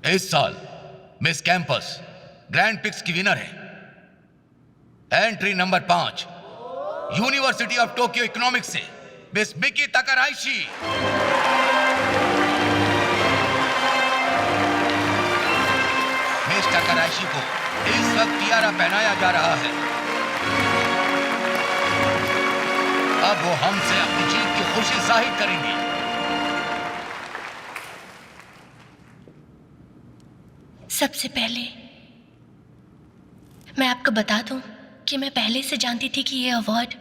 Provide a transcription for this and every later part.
इस साल miss campus grand pics की विनर है। Entry number 5, university of Tokyo economics से मिस मिकी तकाराइशी। मिस तकाराइशी को इस वक्त तियारा पहनाया जा रहा है। अब वो हमसे अपनी जीत की खुशी जाहिर करेंगी। सबसे पहले मैं आपको बता दूं कि मैं पहले से जानती थी कि ये अवार्ड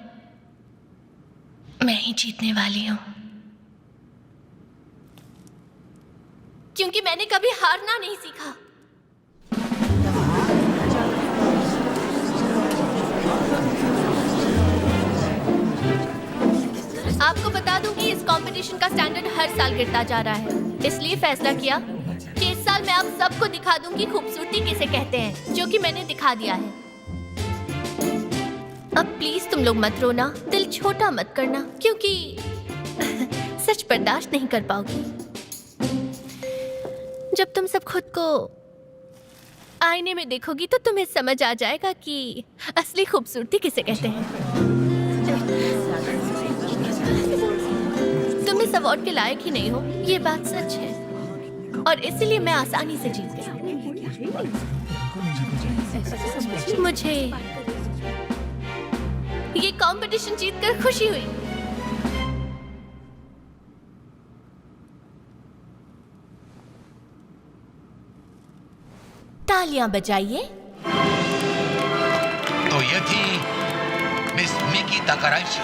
मैं ही जीतने वाली हूं, क्योंकि मैंने कभी हारना नहीं सीखा। आपको बता दूं कि इस कंपटीशन का स्टैंडर्ड हर साल गिरता जा रहा है, इसलिए फैसला किया कि इस साल मैं आप सबको दिखा दूं कि खूबसूरती किसे कहते हैं, जो कि मैंने दिखा दिया है। अब प्लीज तुम लोग मत रोना, दिल छोटा मत करना, क्योंकि सच बर्दाश्त नहीं कर पाओगी। जब तुम सब खुद को आईने में देखोगी तो तुम्हें समझ आ जाएगा कि असली खूबसूरती किसे कहते हैं। तुम इस अवार्ड के लायक ही नहीं हो, ये बात सच है, और इसीलिए मैं आसानी से जीत गई। मुझे ये कंपटीशन जीतकर खुशी हुई। तालियां बजाइए। तो ये थी मिस मिकी तकाराइशी।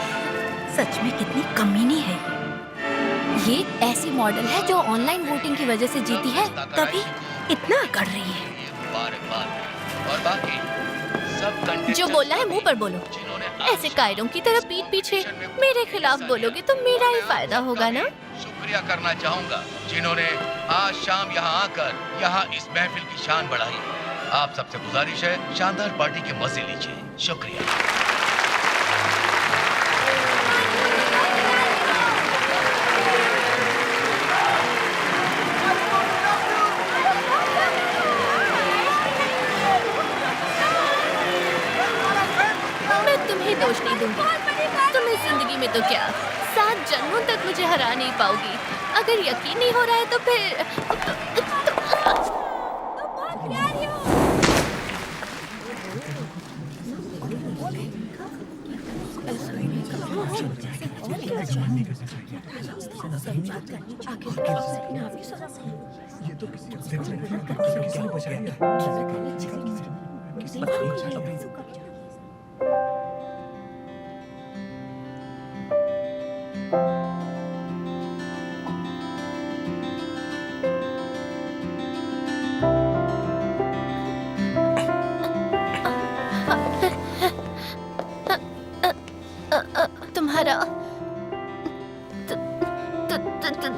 सच में कितनी कमीनी है। ये ऐसी मॉडल है जो ऑनलाइन वोटिंग की वजह से जीती है, तभी इतना कर रही है। और बाकी सब जो बोलना है मुंह पर बोलो। ऐसे कायरों की तरह पीठ पीछे मेरे खिलाफ बोलोगे तो मेरा ही फायदा होगा ना। शुक्रिया करना चाहूंगा जिन्होंने आज शाम यहाँ आकर यहाँ इस महफिल की शान बढ़ाई। आप सबसे गुजारिश है, शानदार पार्टी के मजे लीजिए। शुक्रिया। दोष नहीं दूंगी। तुम्हें जिंदगी में तो क्या 7 जन्मों तक मुझे हरा नहीं पाओगी। अगर यकीन नहीं हो रहा है तो फिर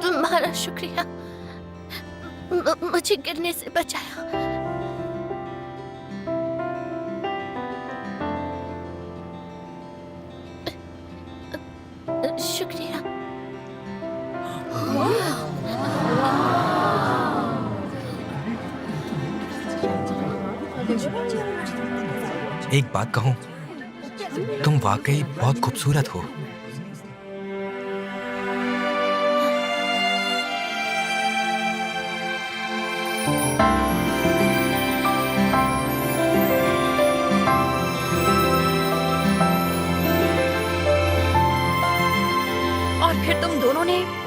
तुम्हारा शुक्रिया, मुझे गिरने से बचाया। शुक्रिया। एक बात कहूं, तुम वाकई बहुत खूबसूरत हो।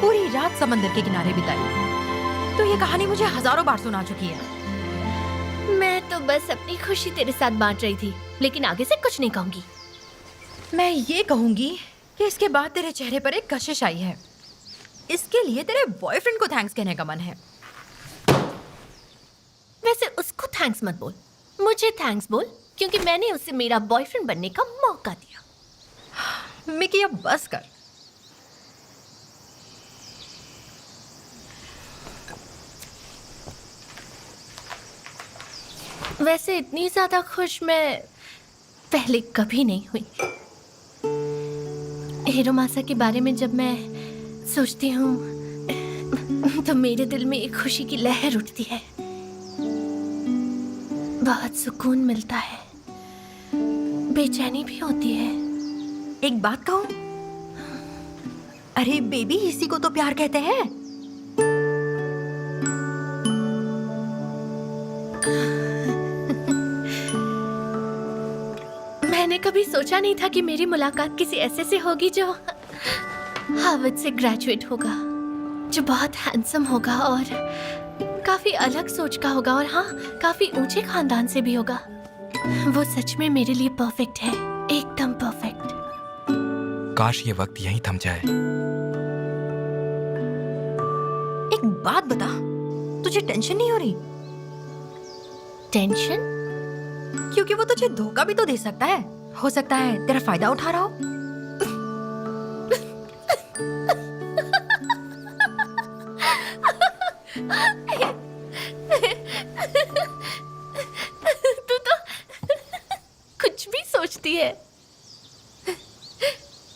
पूरी रात समंदर के किनारे बिताई। तो ये कहानी मुझे हजारों बार सुना चुकी है। मैं तो बस अपनी खुशी तेरे साथ बांट रही थी, लेकिन आगे से कुछ नहीं कहूंगी। मैं ये कहूंगी कि इसके बाद तेरे चेहरे पर एक कशिश आई है। इसके लिए तेरे बॉयफ्रेंड को थैंक्स कहने का मन है। वैसे उसको थैंक्स मत बोल, मुझे थैंक्स बोल, क्योंकि मैंने उसे मेरा बॉयफ्रेंड बनने का मौका दिया। मिकी अब बस कर। वैसे इतनी ज्यादा खुश मैं पहले कभी नहीं हुई। हिरोमासा के बारे में जब मैं सोचती हूँ तो मेरे दिल में एक खुशी की लहर उठती है। बहुत सुकून मिलता है, बेचैनी भी होती है। एक बात कहूं, अरे बेबी, इसी को तो प्यार कहते हैं। मैंने कभी सोचा नहीं था कि मेरी मुलाकात किसी ऐसे से होगी जो हार्वर्ड से ग्रेजुएट होगा, जो बहुत हैंडसम होगा और काफी अलग सोच का होगा, और हाँ, काफी ऊंचे खानदान से भी होगा। वो सच में मेरे लिए परफेक्ट है, एकदम परफेक्ट। काश ये वक्त यहीं थम जाए। एक बात बता, तुझे टेंशन नहीं हो रही? टेंशन? क्योंकि वो तुझे धोखा भी तो दे सकता है। हो सकता है तेरा फायदा उठा रहा हो। तू तो कुछ भी सोचती है।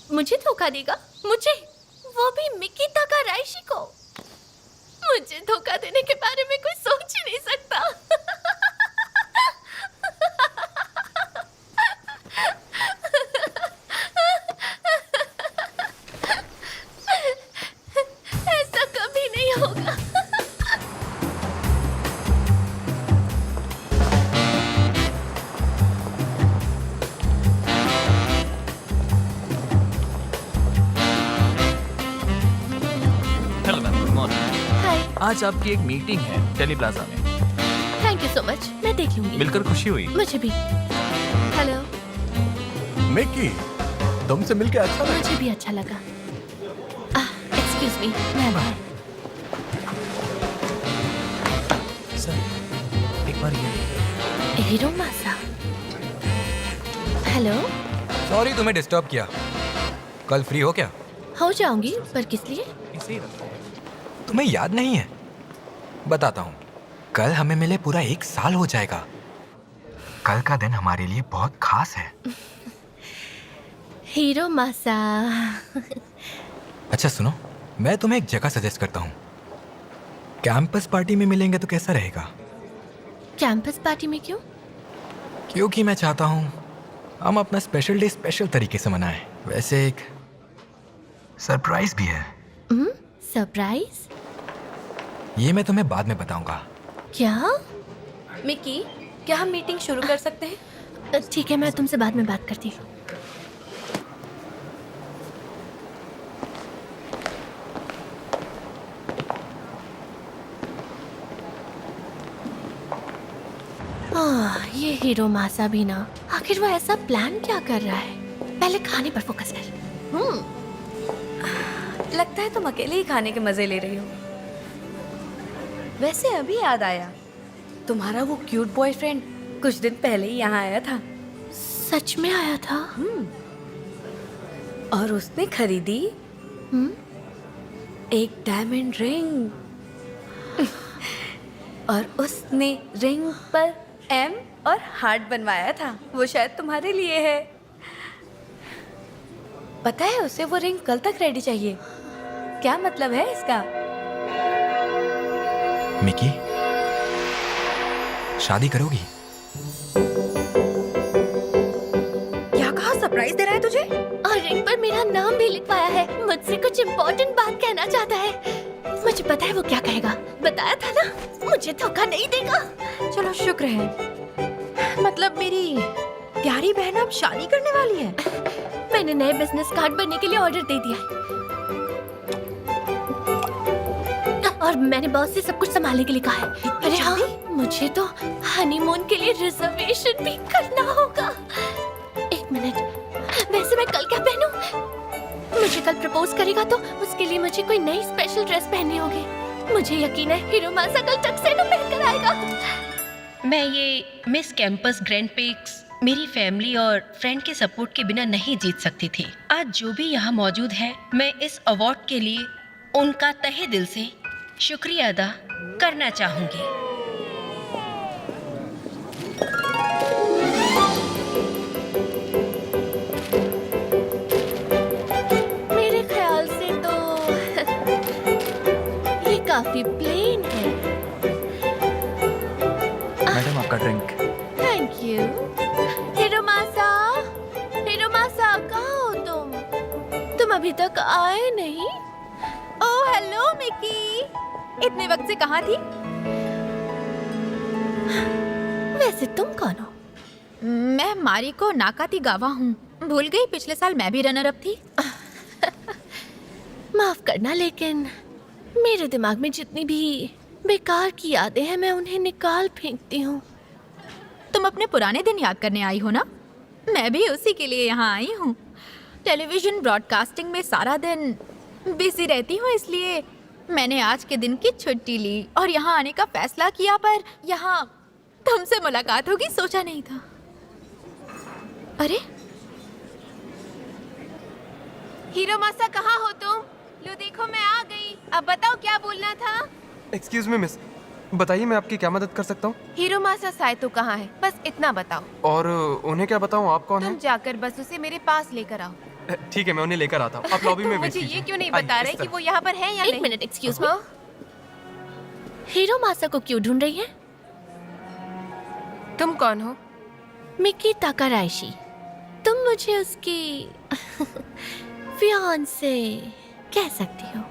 मुझे धोखा देगा? मुझे, वो भी मिकी ताकाराइशी को? मुझे धोखा देने के बारे में कोई सोच ही नहीं सकता। ऐसा कभी नहीं होगा। Hello ma'am, good morning. Hi, आज आपकी एक मीटिंग है टेली प्लाजा में। थैंक यू सो मच, मैं देख लूंगी। मिलकर खुशी हुई। मुझे भी। हेलो। मिकी, तुमसे मिलके अच्छा लगा। मुझे भी अच्छा लगा। एक्सक्यूज मी, मैं बाय। सर, एक बार ये। हीरो मासा। हेलो। सॉरी तुम्हें डिस्टर्ब किया। कल फ्री हो क्या? हो जाऊंगी, पर किस लिए? इसे रखो। तुम्हें याद नहीं है? बताता हूँ। कल हमें मिले पूरा 1 साल हो जाएगा। कल का दिन हमारे लिए बहुत खास है। हीरो मासा। अच्छा सुनो, मैं तुम्हें एक जगह सजेस्ट करता हूँ। कैंपस पार्टी में मिलेंगे तो कैसा रहेगा? कैंपस पार्टी में क्यों? क्योंकि मैं चाहता हूँ हम अपना स्पेशल डे स्पेशल तरीके से मनाएं। वैसे एक सरप्राइज भी है। सरप्राइज? ये मैं तुम्हें बाद में बताऊंगा। क्या? मिकी, क्या हम मीटिंग शुरू कर सकते हैं? ठीक है, मैं तुमसे बाद में बात करती हूँ। ये हीरो मासा भी ना, आखिर वो ऐसा प्लान क्या कर रहा है? पहले खाने पर फोकस कर। लगता है तुम अकेले ही खाने के मजे ले रही हो। वैसे अभी याद आया, तुम्हारा वो क्यूट बॉयफ्रेंड कुछ दिन पहले ही यहाँ आया था। सच में आया था? और उसने खरीदी एक डायमंड रिंग। और उसने रिंग पर एम और हार्ट बनवाया था। वो शायद तुम्हारे लिए है। पता है, उसे वो रिंग कल तक रेडी चाहिए। क्या मतलब है इसका? मिकी, शादी करोगी? क्या कहा? सरप्राइज दे रहा है तुझे? और रिंग पर मेरा नाम भी लिखवाया है। मुझसे कुछ इम्पोर्टेंट बात कहना चाहता है। मुझे पता है वो क्या कहेगा। बताया था ना, मुझे धोखा नहीं देगा। चलो शुक्र है। मतलब मेरी प्यारी बहन अब शादी करने वाली है। मैंने नए बिजनेस कार्ड बनने के लिए ऑर्डर दे दिया है। और मैंने बॉस से सब कुछ संभालने के लिए कहा है। अरे हाँ, मुझे तो हनीमून के लिए रिजर्वेशन भी करना होगा। 1 मिनट, वैसे मैं कल क्या पहनूं? मुझे कल प्रपोज करेगा तो उसके लिए मुझे कोई नई स्पेशल ड्रेस पहननी होगी। मुझे यकीन है हीरो मासा कल टक्सेडो पहन कर आएगा। मैं ये मिस कैंपस ग्रैंड पिक्स मेरी फैमिली और फ्रेंड के सपोर्ट के बिना नहीं जीत सकती थी। आज जो भी यहाँ मौजूद है, मैं इस अवार्ड के लिए उनका तहे दिल से शुक्रिया अदा करना चाहूँगी। मेरे ख्याल से तो ये काफी प्लेन है। मैडम, आपका ड्रिंक। तक आए नहीं। ओह हेलो मिकी, इतने वक्त से कहाँ थी? वैसे तुम कौन हो? मैं मारिको नाकातीगावा हूँ। भूल गई पिछले साल मैं भी रनर अप थी। माफ करना, लेकिन मेरे दिमाग में जितनी भी बेकार की यादें हैं मैं उन्हें निकाल फेंकती हूँ। तुम अपने पुराने दिन याद करने आई हो ना? मैं भी उसी के लिए यहाँ आई हूँ। टेलीविजन ब्रॉडकास्टिंग में सारा दिन बिजी रहती हूँ, इसलिए मैंने आज के दिन की छुट्टी ली और यहाँ आने का फैसला किया। पर यहाँ तुमसे मुलाकात होगी सोचा नहीं था। अरे हीरोमासा, कहाँ हो तुम? लो देखो मैं आ गई। अब बताओ क्या बोलना था? एक्सक्यूज मी मिस, बताइए मैं आपकी क्या मदद कर सकता हूँ? हीरोमासा साइतो कहाँ है? बस इतना बताओ। और उन्हें क्या बताऊँ, आप कौन तुम हैं? जाकर बस उसे मेरे पास लेकर आओ। ठीक है, मैं उन्हें लेकर आता हूँ। आप लॉबी में तुम वेट मुझे कीजिए। ये क्यों नहीं आइए, बता इस रहे कि तरफ। वो यहाँ पर है या एक नहीं? Minute, excuse me. हाँ? हीरोमासा को क्यों ढूंढ रही है? तुम कौन हो? मिकी ताकाराइशी। तुम मुझे उसकी फियांसे कह सकती हो।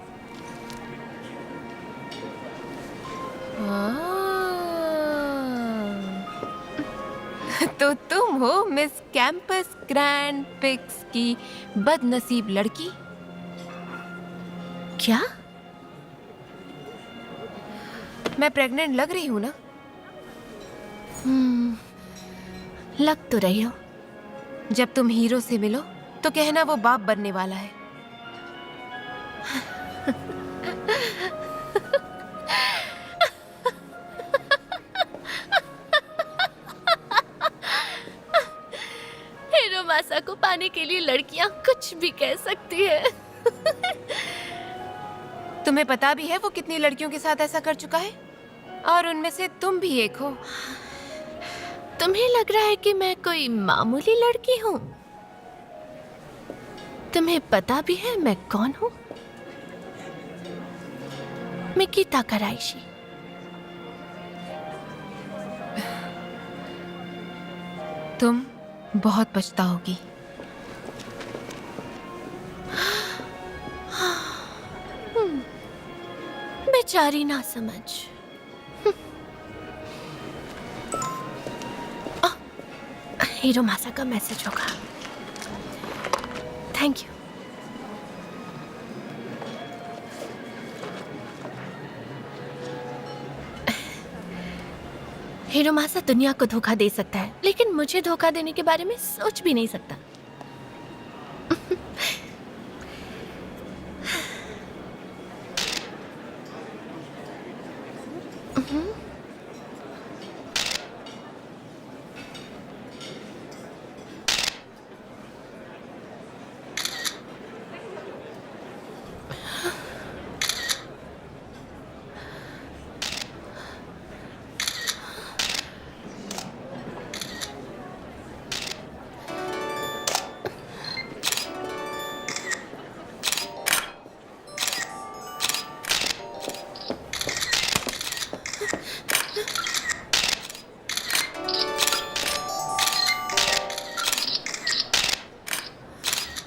तो तुम हो मिस कैंपस ग्रैंड पिक्स की बदनसीब लड़की। क्या? मैं प्रेग्नेंट लग रही हूँ ना? लग तो रही हो। जब तुम हीरो से मिलो तो कहना वो बाप बनने वाला है। हीरोमासा को पाने के लिए लड़कियां कुछ भी कह सकती है। तुम्हें पता भी है वो कितनी लड़कियों के साथ ऐसा कर चुका है? और उनमें से तुम भी एक हो। तुम्हें लग रहा है कि मैं कोई मामूली लड़की हूँ? तुम्हें पता भी है मैं कौन हूँ? मिकी ताकाराइशी। तुम बहुत पछताओगी। बेचारी ना समझ। हीरोमासा का मैसेज होगा। Thank you. हीरोमासा दुनिया को धोखा दे सकता है, लेकिन मुझे धोखा देने के बारे में सोच भी नहीं सकता।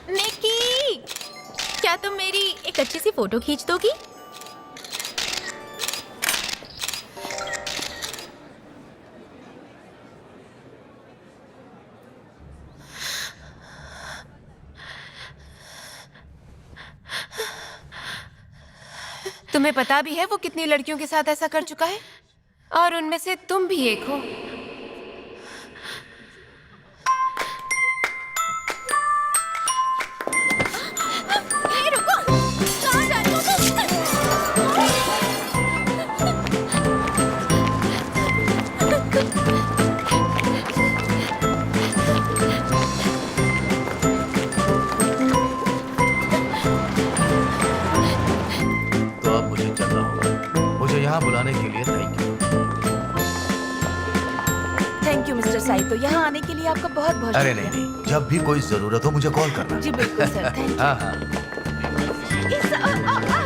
मिकी, क्या तुम मेरी एक अच्छी सी फोटो खींच दोगी? तुम्हें पता भी है वो कितनी लड़कियों के साथ ऐसा कर चुका है? और उनमें से तुम भी एक हो। हे रुको, कहाँ जा रही हो तो अब मुझे चलना होगा। मुझे यहाँ बुलाने के लिए thank you. Thank you mister Saito, यहाँ आने के लिए आपका बहुत बहुत अरे नहीं नहीं, जब भी कोई जरूरत हो मुझे कॉल करना। जी बिल्कुल सर, थैंक यू। हाँ हाँ।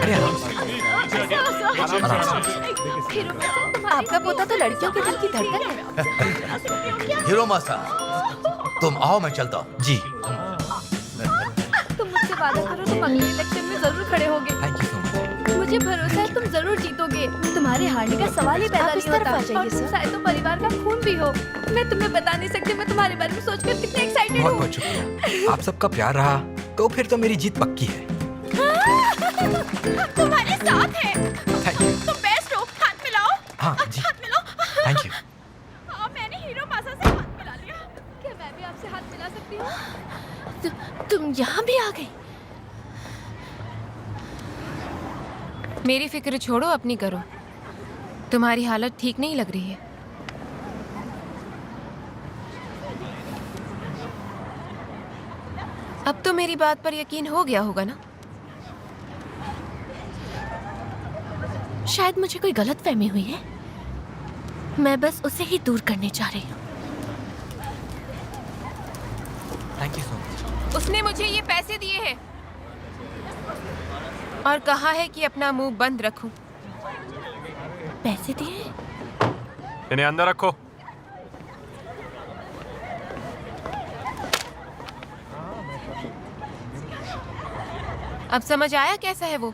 अरे आराम से, आराम से। आपका पोता तो लड़कियों के दिल की धड़कन है। हीरोमासा, तुम आओ, मैं चलता हूँ। जी। तुम मुझसे वादा करो तुम अगले इलेक्शन में जरूर खड़े होगे। Thank you so much. मुझे भरोसा है तुम जरूर जीतोगे। तुम्हारे हारने का सवाल ही पैदा नहीं होता। और तुम शायद तो परिवार का खून भी हो। मैं तुम्हें बता नहीं सकती मैं तुम्हारे बारे में सोचकर कितने एक्साइटेड बहुत हूँ। बहुत शुक्रिया। आप सबका प्यार रहा तो फिर तो मेरी जीत पक्की है। तुम्हारे साथ है। Thank you. तुम बेस्ट हो। हाथ मिलाओ। हाँ जी। हाथ मिलाओ। Thank you. मैंने हीरो मासा से हाथ मिला लिया। क्या मैं भी आपसे हाथ मिला सकती हूँ? तुम यहाँ भी आ गई। मेरी फिक्र छोड़ो, अपनी करो। तुम्हारी हालत ठीक नहीं लग रही है। अब तो मेरी बात पर यकीन हो गया होगा ना? शायद मुझे कोई गलतफहमी हुई है। मैं बस उसे ही दूर करने जा रही हूँ। Thank you so much. उसने मुझे ये पैसे दिए हैं और कहा है कि अपना मुंह बंद रखूं। पैसे दिए? इन्हें अंदर रखो। अब समझ आया कैसा है वो?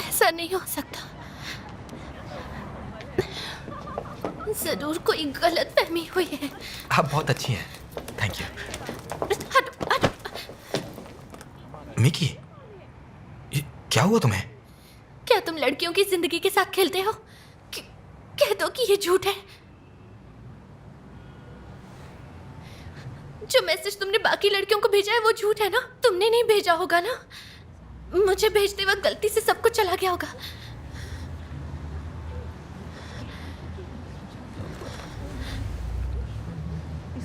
ऐसा नहीं हो सकता। जरूर कोई गलतफहमी हुई है। आप बहुत अच्छी हैं। Thank you. हटो, हटो। मिकी, ये क्या हुआ तुम्हें? क्या तुम लड़कियों की जिंदगी के साथ खेलते हो? कह दो कि ये झूठ है। जो मैसेज तुमने बाकी लड़कियों को भेजा है वो झूठ है ना? तुमने नहीं भेजा होगा ना? मुझे भेजते वक्त गलती से सब कुछ चला गया होगा।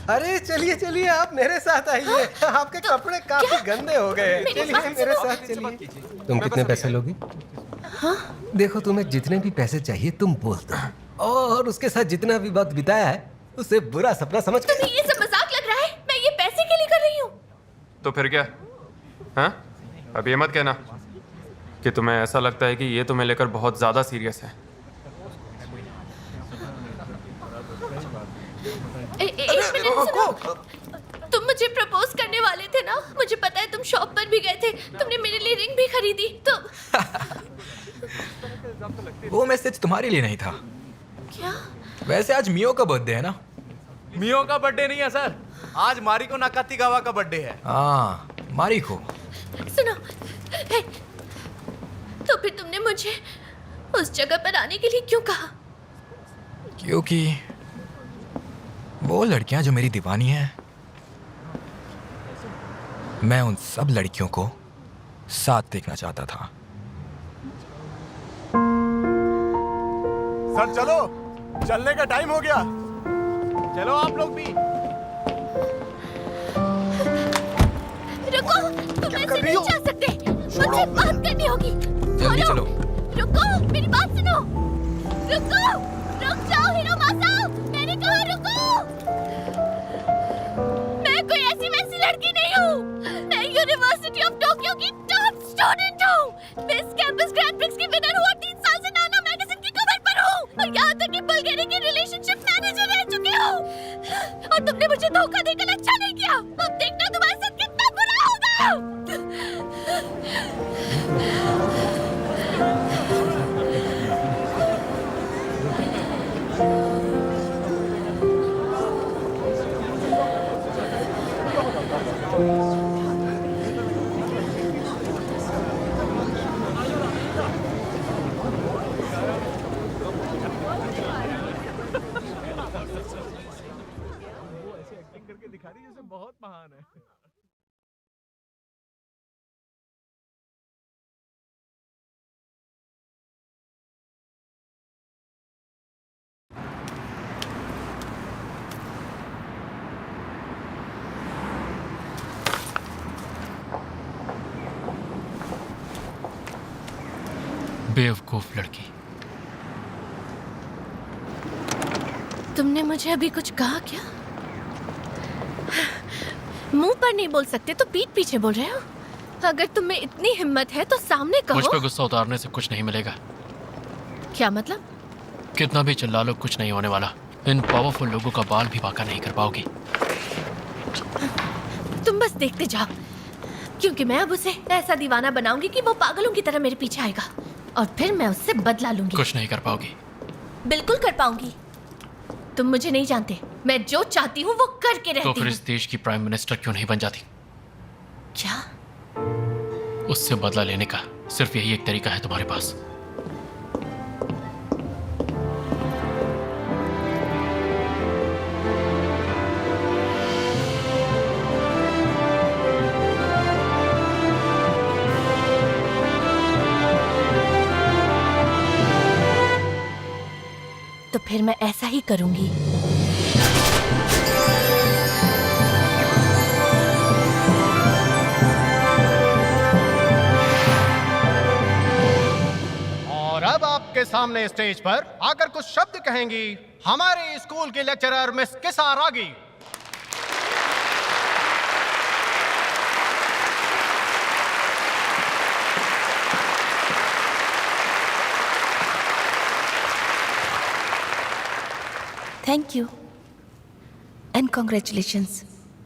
अरे चलिए चलिए, आप मेरे साथ आइए। आपके कपड़े काफी गंदे हो गए हैं। चलिए मेरे साथ चलिए। तुम कितने पैसे लोगी? हाँ? देखो, तुम्हें जितने भी पैसे चाहिए तुम बोल दो, और उसके साथ जितना भी वक्त बिताया है उसे बुरा सपना समझ कर। तुम्हें ये सब मजाक लग रहा है? मैं ये पैसे के लिए कर रही हूँ। तो फिर क्या? हाँ, अब ये मत कहना कि तुम्हें ऐसा लगता है कि ये तुम्हें लेकर बहुत ज्यादा सीरियस है। एक मिनट सुनो। तुम मुझे प्रपोज करने वाले थे ना? मुझे पता है, तुम शॉप पर भी गए थे। तुमने मेरे लिए रिंग भी खरीदी। तो वो मैसेज तुम्हारे लिए नहीं था। क्या? वैसे आज मियो का बर्थडे है ना? मियो का बर्थडे नहीं है सर, आज मारिको नाकातिगावा का बर्थडे है। हाँ, मारी को। सुनो, हे, तो फिर तुमने मुझे उस जगह पर आने के लिए क्यों कहा? क्योंकि वो लड़कियां जो मेरी दीवानी हैं, मैं उन सब लड़कियों को साथ देखना चाहता था। सर चलो, चलने का टाइम हो गया। चलो आप लोग भी। रुको, तुम ऐसे नहीं जा सकते। मुझसे बात करनी होगी। जल्दी चलो। रुको, मेरी बात सुनो। रुको, रुक जाओ हिरोमासा। मैंने कहा रुको। मैं कोई ऐसी वैसी लड़की नहीं हूँ। मैं यूनिवर्सिटी ऑफ टोक्यो की टॉप स्टूडेंट हूँ। मिस कैंपस ग्रैंड प्रिक्स की विनर हुआ 3 साल से नाना मैगजीन की कवर पर हूँ। और यहाँ तक कि बुल्गारिया की रिलेशनशिप मैनेजर रह चुकी हूँ। और तुमने मुझे धोखा देकर अच्छा नहीं किया। अब देखना तुम्हारे साथ कितना बुरा होगा। करके दिखा रही है जैसे बहुत महान है। बेवकूफ लड़की। तुमने मुझे अभी कुछ कहा क्या? मुंह पर नहीं बोल सकते तो पीठ पीछे बोल रहे हो। अगर तुम में इतनी हिम्मत है तो सामने मुझ पे कहो। गुस्सा उतारने से कुछ नहीं मिलेगा। क्या मतलब? कितना भी चिल्ला लो कुछ नहीं होने वाला। इन पावरफुल लोगों का बाल भी बांका नहीं कर पाओगी। तुम बस देखते जाओ, क्योंकि मैं अब उसे ऐसा दीवाना बनाऊंगी कि वो पागलों की तरह मेरे पीछे आएगा और फिर मैं उससे बदला लूंगी। कुछ नहीं कर पाओगी। बिल्कुल कर पाऊंगी। तुम मुझे नहीं जानते, मैं जो चाहती हूँ वो करके रहती तो हूँ। फिर इस देश की प्राइम मिनिस्टर क्यों नहीं बन जाती? क्या? उससे बदला लेने का सिर्फ यही एक तरीका है तुम्हारे पास। तो फिर मैं ऐसा ही करूंगी। और अब आपके सामने स्टेज पर आकर कुछ शब्द कहेंगी हमारे स्कूल की लेक्चरर मिस किसा रागी। थैंक यू एंड कॉन्ग्रेचुलेशंस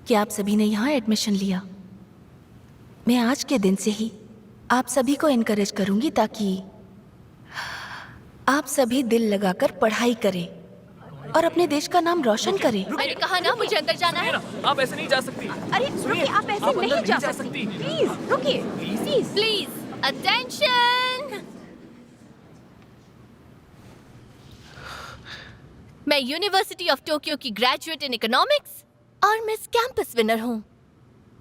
कि आप सभी ने यहाँ एडमिशन लिया। मैं आज के दिन से ही आप सभी को एनकरेज करूंगी ताकि आप सभी दिल लगाकर पढ़ाई करें और अपने देश का नाम रोशन करें। मैंने कहा ना मुझे अंदर जाना है। आप ऐसे नहीं जा सकती। अरे रुकिए, आप ऐसे नहीं जा सकती। प्लीज रुकिए, प्लीज अटेंशन। मैं यूनिवर्सिटी ऑफ टोक्यो की ग्रेजुएट इन इकोनॉमिक्स और मिस कैंपस विनर हूँ।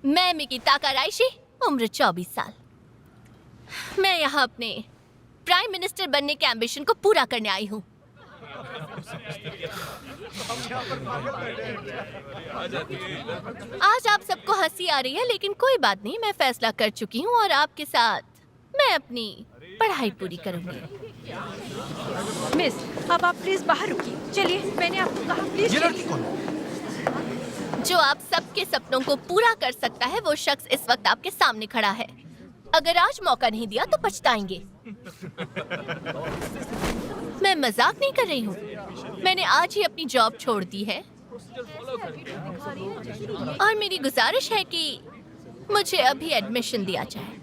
मैं मिकी ताकाराइशी, उम्र 24 साल। मैं यहाँ अपने प्राइम मिनिस्टर बनने के एम्बिशन को पूरा करने आई हूँ। आज आप सबको हंसी आ रही है, लेकिन कोई बात नहीं, मैं फैसला कर चुकी हूँ और आपके साथ मैं अपनी पढ़ाई पूरी करूंगी। मिस, अब आप प्लीज बाहर रुकिए। चलिए, मैंने आपको कहा प्लीज। ये लड़की कौन? जो आप सबके सपनों को पूरा कर सकता है वो शख्स इस वक्त आपके सामने खड़ा है। अगर आज मौका नहीं दिया तो पछताएंगे। मैं मजाक नहीं कर रही हूँ। मैंने आज ही अपनी जॉब छोड़ दी है और मेरी गुजारिश है कि मुझे अभी एडमिशन दिया जाए।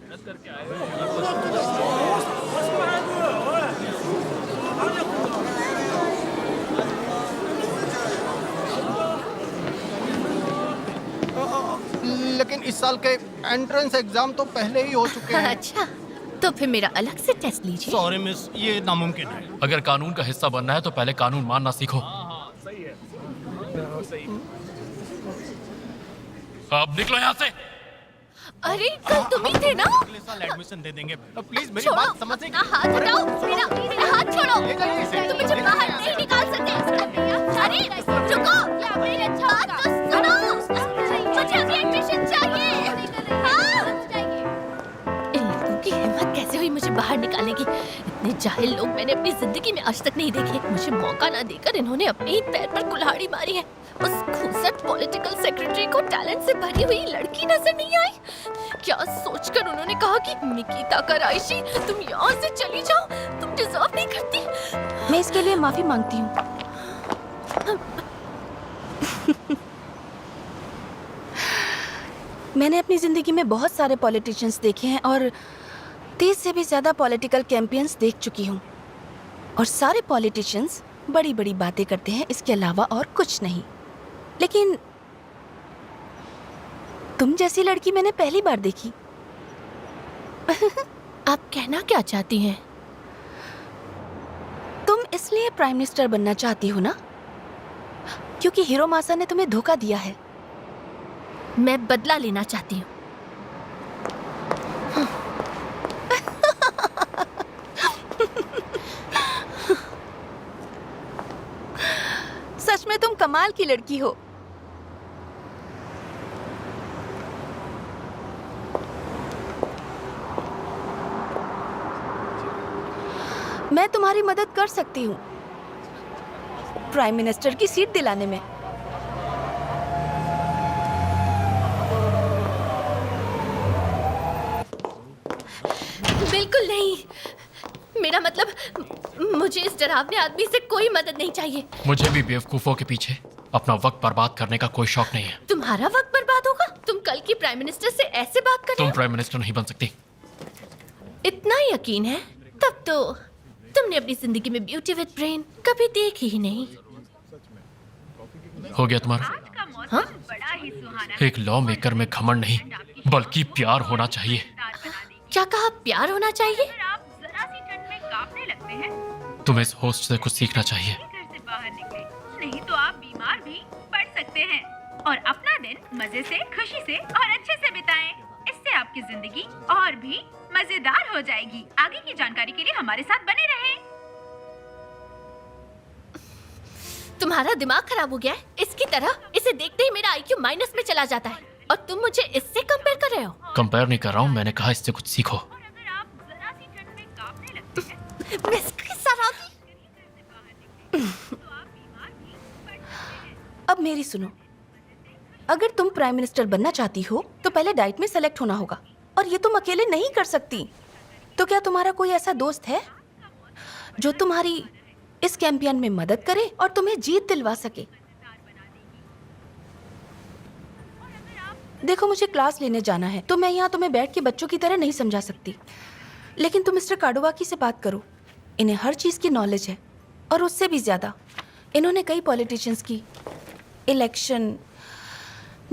लेकिन इस साल के एंट्रेंस एग्जाम तो पहले ही हो चुके हैं। अच्छा, तो फिर मेरा अलग से टेस्ट लीजिए। सॉरी मिस, ये नामुमकिन है। अगर कानून का हिस्सा बनना है तो पहले कानून मानना सीखो। अब निकलो यहाँ से। अरे कल तुम ही थे ना? अगले साल एडमिशन दे देंगे। प्लीज मेरी छोड़ो, बात समझिए। अपना हाथ हटाओ। मेरा हाथ छोड़ो। तुम मुझे बाहर नहीं निकाल सकते। अरे रुको, बात तो सुनो। मुझे अभी एडमिशन चाहिए। हाँ? इन लोगों की हिम्मत कैसे हुई मुझे बाहर निकालने की? इतने जाहिल लोग मैंने अपनी जिंदगी में आज तक नहीं देखे। मुझे मौका ना देकर इन्होंने अपने ही पैर पर कुल्हाड़ी मारी है। उस खूंसट पॉलिटिकल सेक्रेटरी को टैलेंट से भरी हुई लड़की नजर नहीं आई। क्या सोचकर उन्होंने कहा कि मिकी ताकाराइशी तुम यहाँ से चली जाओ, तुम डिजर्व नहीं करती। मैं इसके लिए माफी मांगती हूँ। मैंने अपनी जिंदगी में बहुत सारे पॉलिटिशियंस देखे हैं और 30 से भी ज्यादा पॉलिटिकल कैंपेन्स देख चुकी हूँ। और सारे पॉलिटिशियंस बड़ी बड़ी बातें करते हैं, इसके अलावा और कुछ नहीं। लेकिन तुम जैसी लड़की मैंने पहली बार देखी। आप कहना क्या चाहती हैं? तुम इसलिए प्राइम मिनिस्टर बनना चाहती हो ना, क्योंकि हिरोमासा ने तुम्हें धोखा दिया है। मैं बदला लेना चाहती हूँ। सच में तुम कमाल की लड़की हो। मैं तुम्हारी मदद कर सकती हूँ प्राइम मिनिस्टर की सीट दिलाने में। बिल्कुल नहीं। मेरा मतलब मुझे इस डरावने आदमी से कोई मदद नहीं चाहिए। मुझे भी बेवकूफों के पीछे अपना वक्त बर्बाद करने का कोई शौक नहीं है। तुम्हारा वक्त बर्बाद होगा? तुम कल की प्राइम मिनिस्टर से ऐसे बात कर रहे तुम हो? प्राइम मिनिस्टर नहीं बन सकती। इतना यकीन है? तब तो तुमने अपनी जिंदगी में ब्यूटी विद ब्रेन कभी देखी ही नहीं। हो गया तुम्हारा? हाँ? एक लॉ मेकर में घमंड नहीं बल्कि प्यार होना चाहिए। क्या कहा? प्यार होना चाहिए? तुम्हें इस होस्ट से कुछ सीखना चाहिए। नहीं तो आप बीमार भी पड़ सकते हैं। और अपना दिन मजे से, खुशी से और अच्छे से बिताएं। इससे आपकी जिंदगी और भी मजेदार हो जाएगी। आगे की जानकारी के लिए हमारे साथ बने रहें। तुम्हारा दिमाग खराब हो गया है? इसकी तरह इसे देखते ही मेरा आईक्यू माइनस में चला जाता है और तुम मुझे इससे कंपेयर कर रहे हो? कंपेयर नहीं कर रहा हूँ, मैंने कहा इससे कुछ सीखो। अब मेरी सुनो, अगर तुम प्राइम मिनिस्टर बनना चाहती हो तो पहले डाइट में सेलेक्ट होना होगा, और ये तुम अकेले नहीं कर सकती। तो क्या तुम्हारा कोई ऐसा दोस्त है जो तुम्हारी इस कैंपेन में मदद करे और तुम्हें जीत दिलवा सके? देखो, मुझे क्लास लेने जाना है तो मैं यहाँ तुम्हें बैठ के बच्चों की तरह नहीं समझा सकती, लेकिन तुम मिस्टर कार्डोवाकी से बात करो। इन्हें हर चीज़ की नॉलेज है, और उससे भी ज़्यादा इन्होंने कई पॉलिटिशियंस की इलेक्शन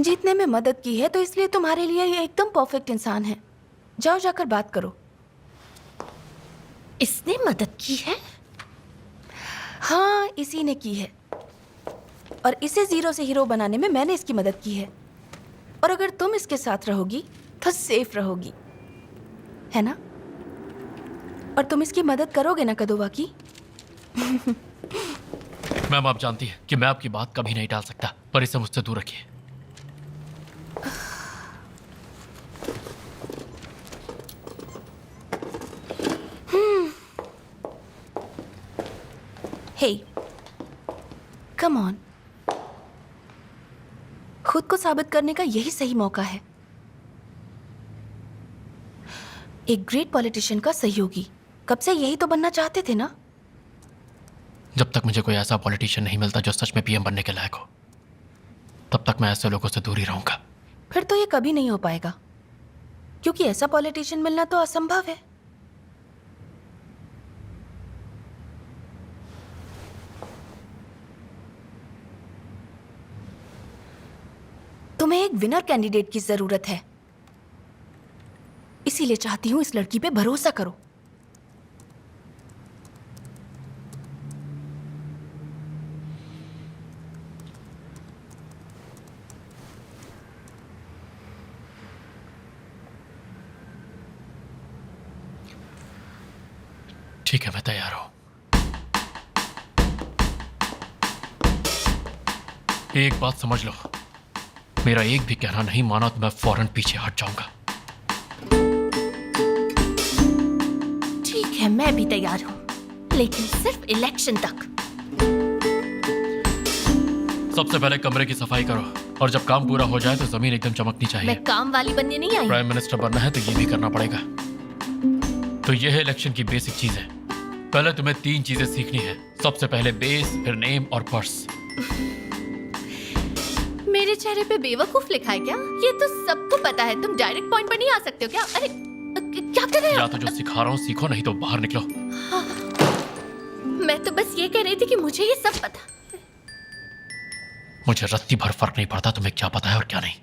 जीतने में मदद की है, तो इसलिए तुम्हारे लिए ये एकदम परफेक्ट इंसान है। जाओ, जाकर बात करो। इसने मदद की है? हाँ, इसी ने की है, और इसे जीरो से हीरो बनाने में मैंने इसकी मदद की है। और अगर तुम इसके साथ रहोगी तो सेफ रहोगी, है ना? और तुम इसकी मदद करोगे ना कार्डोवाकी? मैम, आप जानती हैं कि मैं आपकी बात कभी नहीं टाल सकता, पर इसे मुझसे दूर रखिए। हे, कम ऑन। खुद को साबित करने का यही सही मौका है। एक ग्रेट पॉलिटिशियन का सहयोगी, कब से यही तो बनना चाहते थे ना? जब तक मुझे कोई ऐसा पॉलिटिशियन नहीं मिलता जो सच में पीएम बनने के लायक हो, तब तक मैं ऐसे लोगों से दूर ही रहूंगा। फिर तो ये कभी नहीं हो पाएगा, क्योंकि ऐसा पॉलिटिशियन मिलना तो असंभव है। तुम्हें एक विनर कैंडिडेट की जरूरत है, इसीलिए चाहती हूं इस लड़की पे भरोसा करो। ठीक है, मैं तैयार हूं। एक बात समझ लो, मेरा एक भी कहना नहीं माना तो मैं फौरन पीछे हट जाऊंगा। ठीक है, मैं भी तैयार हूँ, लेकिन सिर्फ इलेक्शन तक। सबसे पहले कमरे की सफाई करो, और जब काम पूरा हो जाए तो जमीन एकदम चमकनी चाहिए। मैं काम वाली बनने नहीं आई। प्राइम मिनिस्टर बनना है तो ये भी करना पड़ेगा। तो ये है इलेक्शन की बेसिक चीजें। पहले तुम्हें 3 चीजें सीखनी है। सबसे पहले बेस, फिर नेम और पर्स। मेरे चेहरे पे बेवकूफ लिखा है क्या? ये तो सबको पता है। तुम डायरेक्ट पॉइंट पर नहीं आ सकते हो क्या? अरे क्या कर रहे हो? या तो जो सिखा रहा हूँ सीखो, नहीं तो बाहर निकलो। मैं तो बस ये कह रही थी कि मुझे ये सब पता। मुझे रत्ती भर फर्क नहीं पड़ता तुम्हें क्या पता है और क्या नहीं।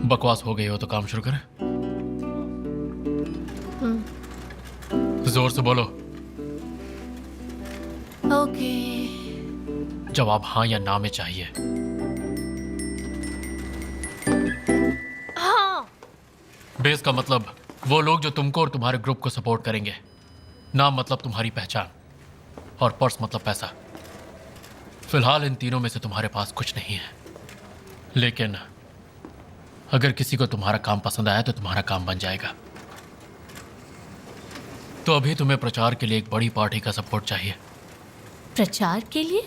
बकवास हो गई हो तो काम शुरू करें। जोर से बोलो। ओके। जवाब हाँ या ना में चाहिए। हाँ। बेस का मतलब वो लोग जो तुमको और तुम्हारे ग्रुप को सपोर्ट करेंगे। नाम मतलब तुम्हारी पहचान, और पर्स मतलब पैसा। फिलहाल इन तीनों में से तुम्हारे पास कुछ नहीं है, लेकिन अगर किसी को तुम्हारा काम पसंद आया तो तुम्हारा काम बन जाएगा। तो अभी तुम्हें प्रचार के लिए एक बड़ी पार्टी का सपोर्ट चाहिए। प्रचार के लिए?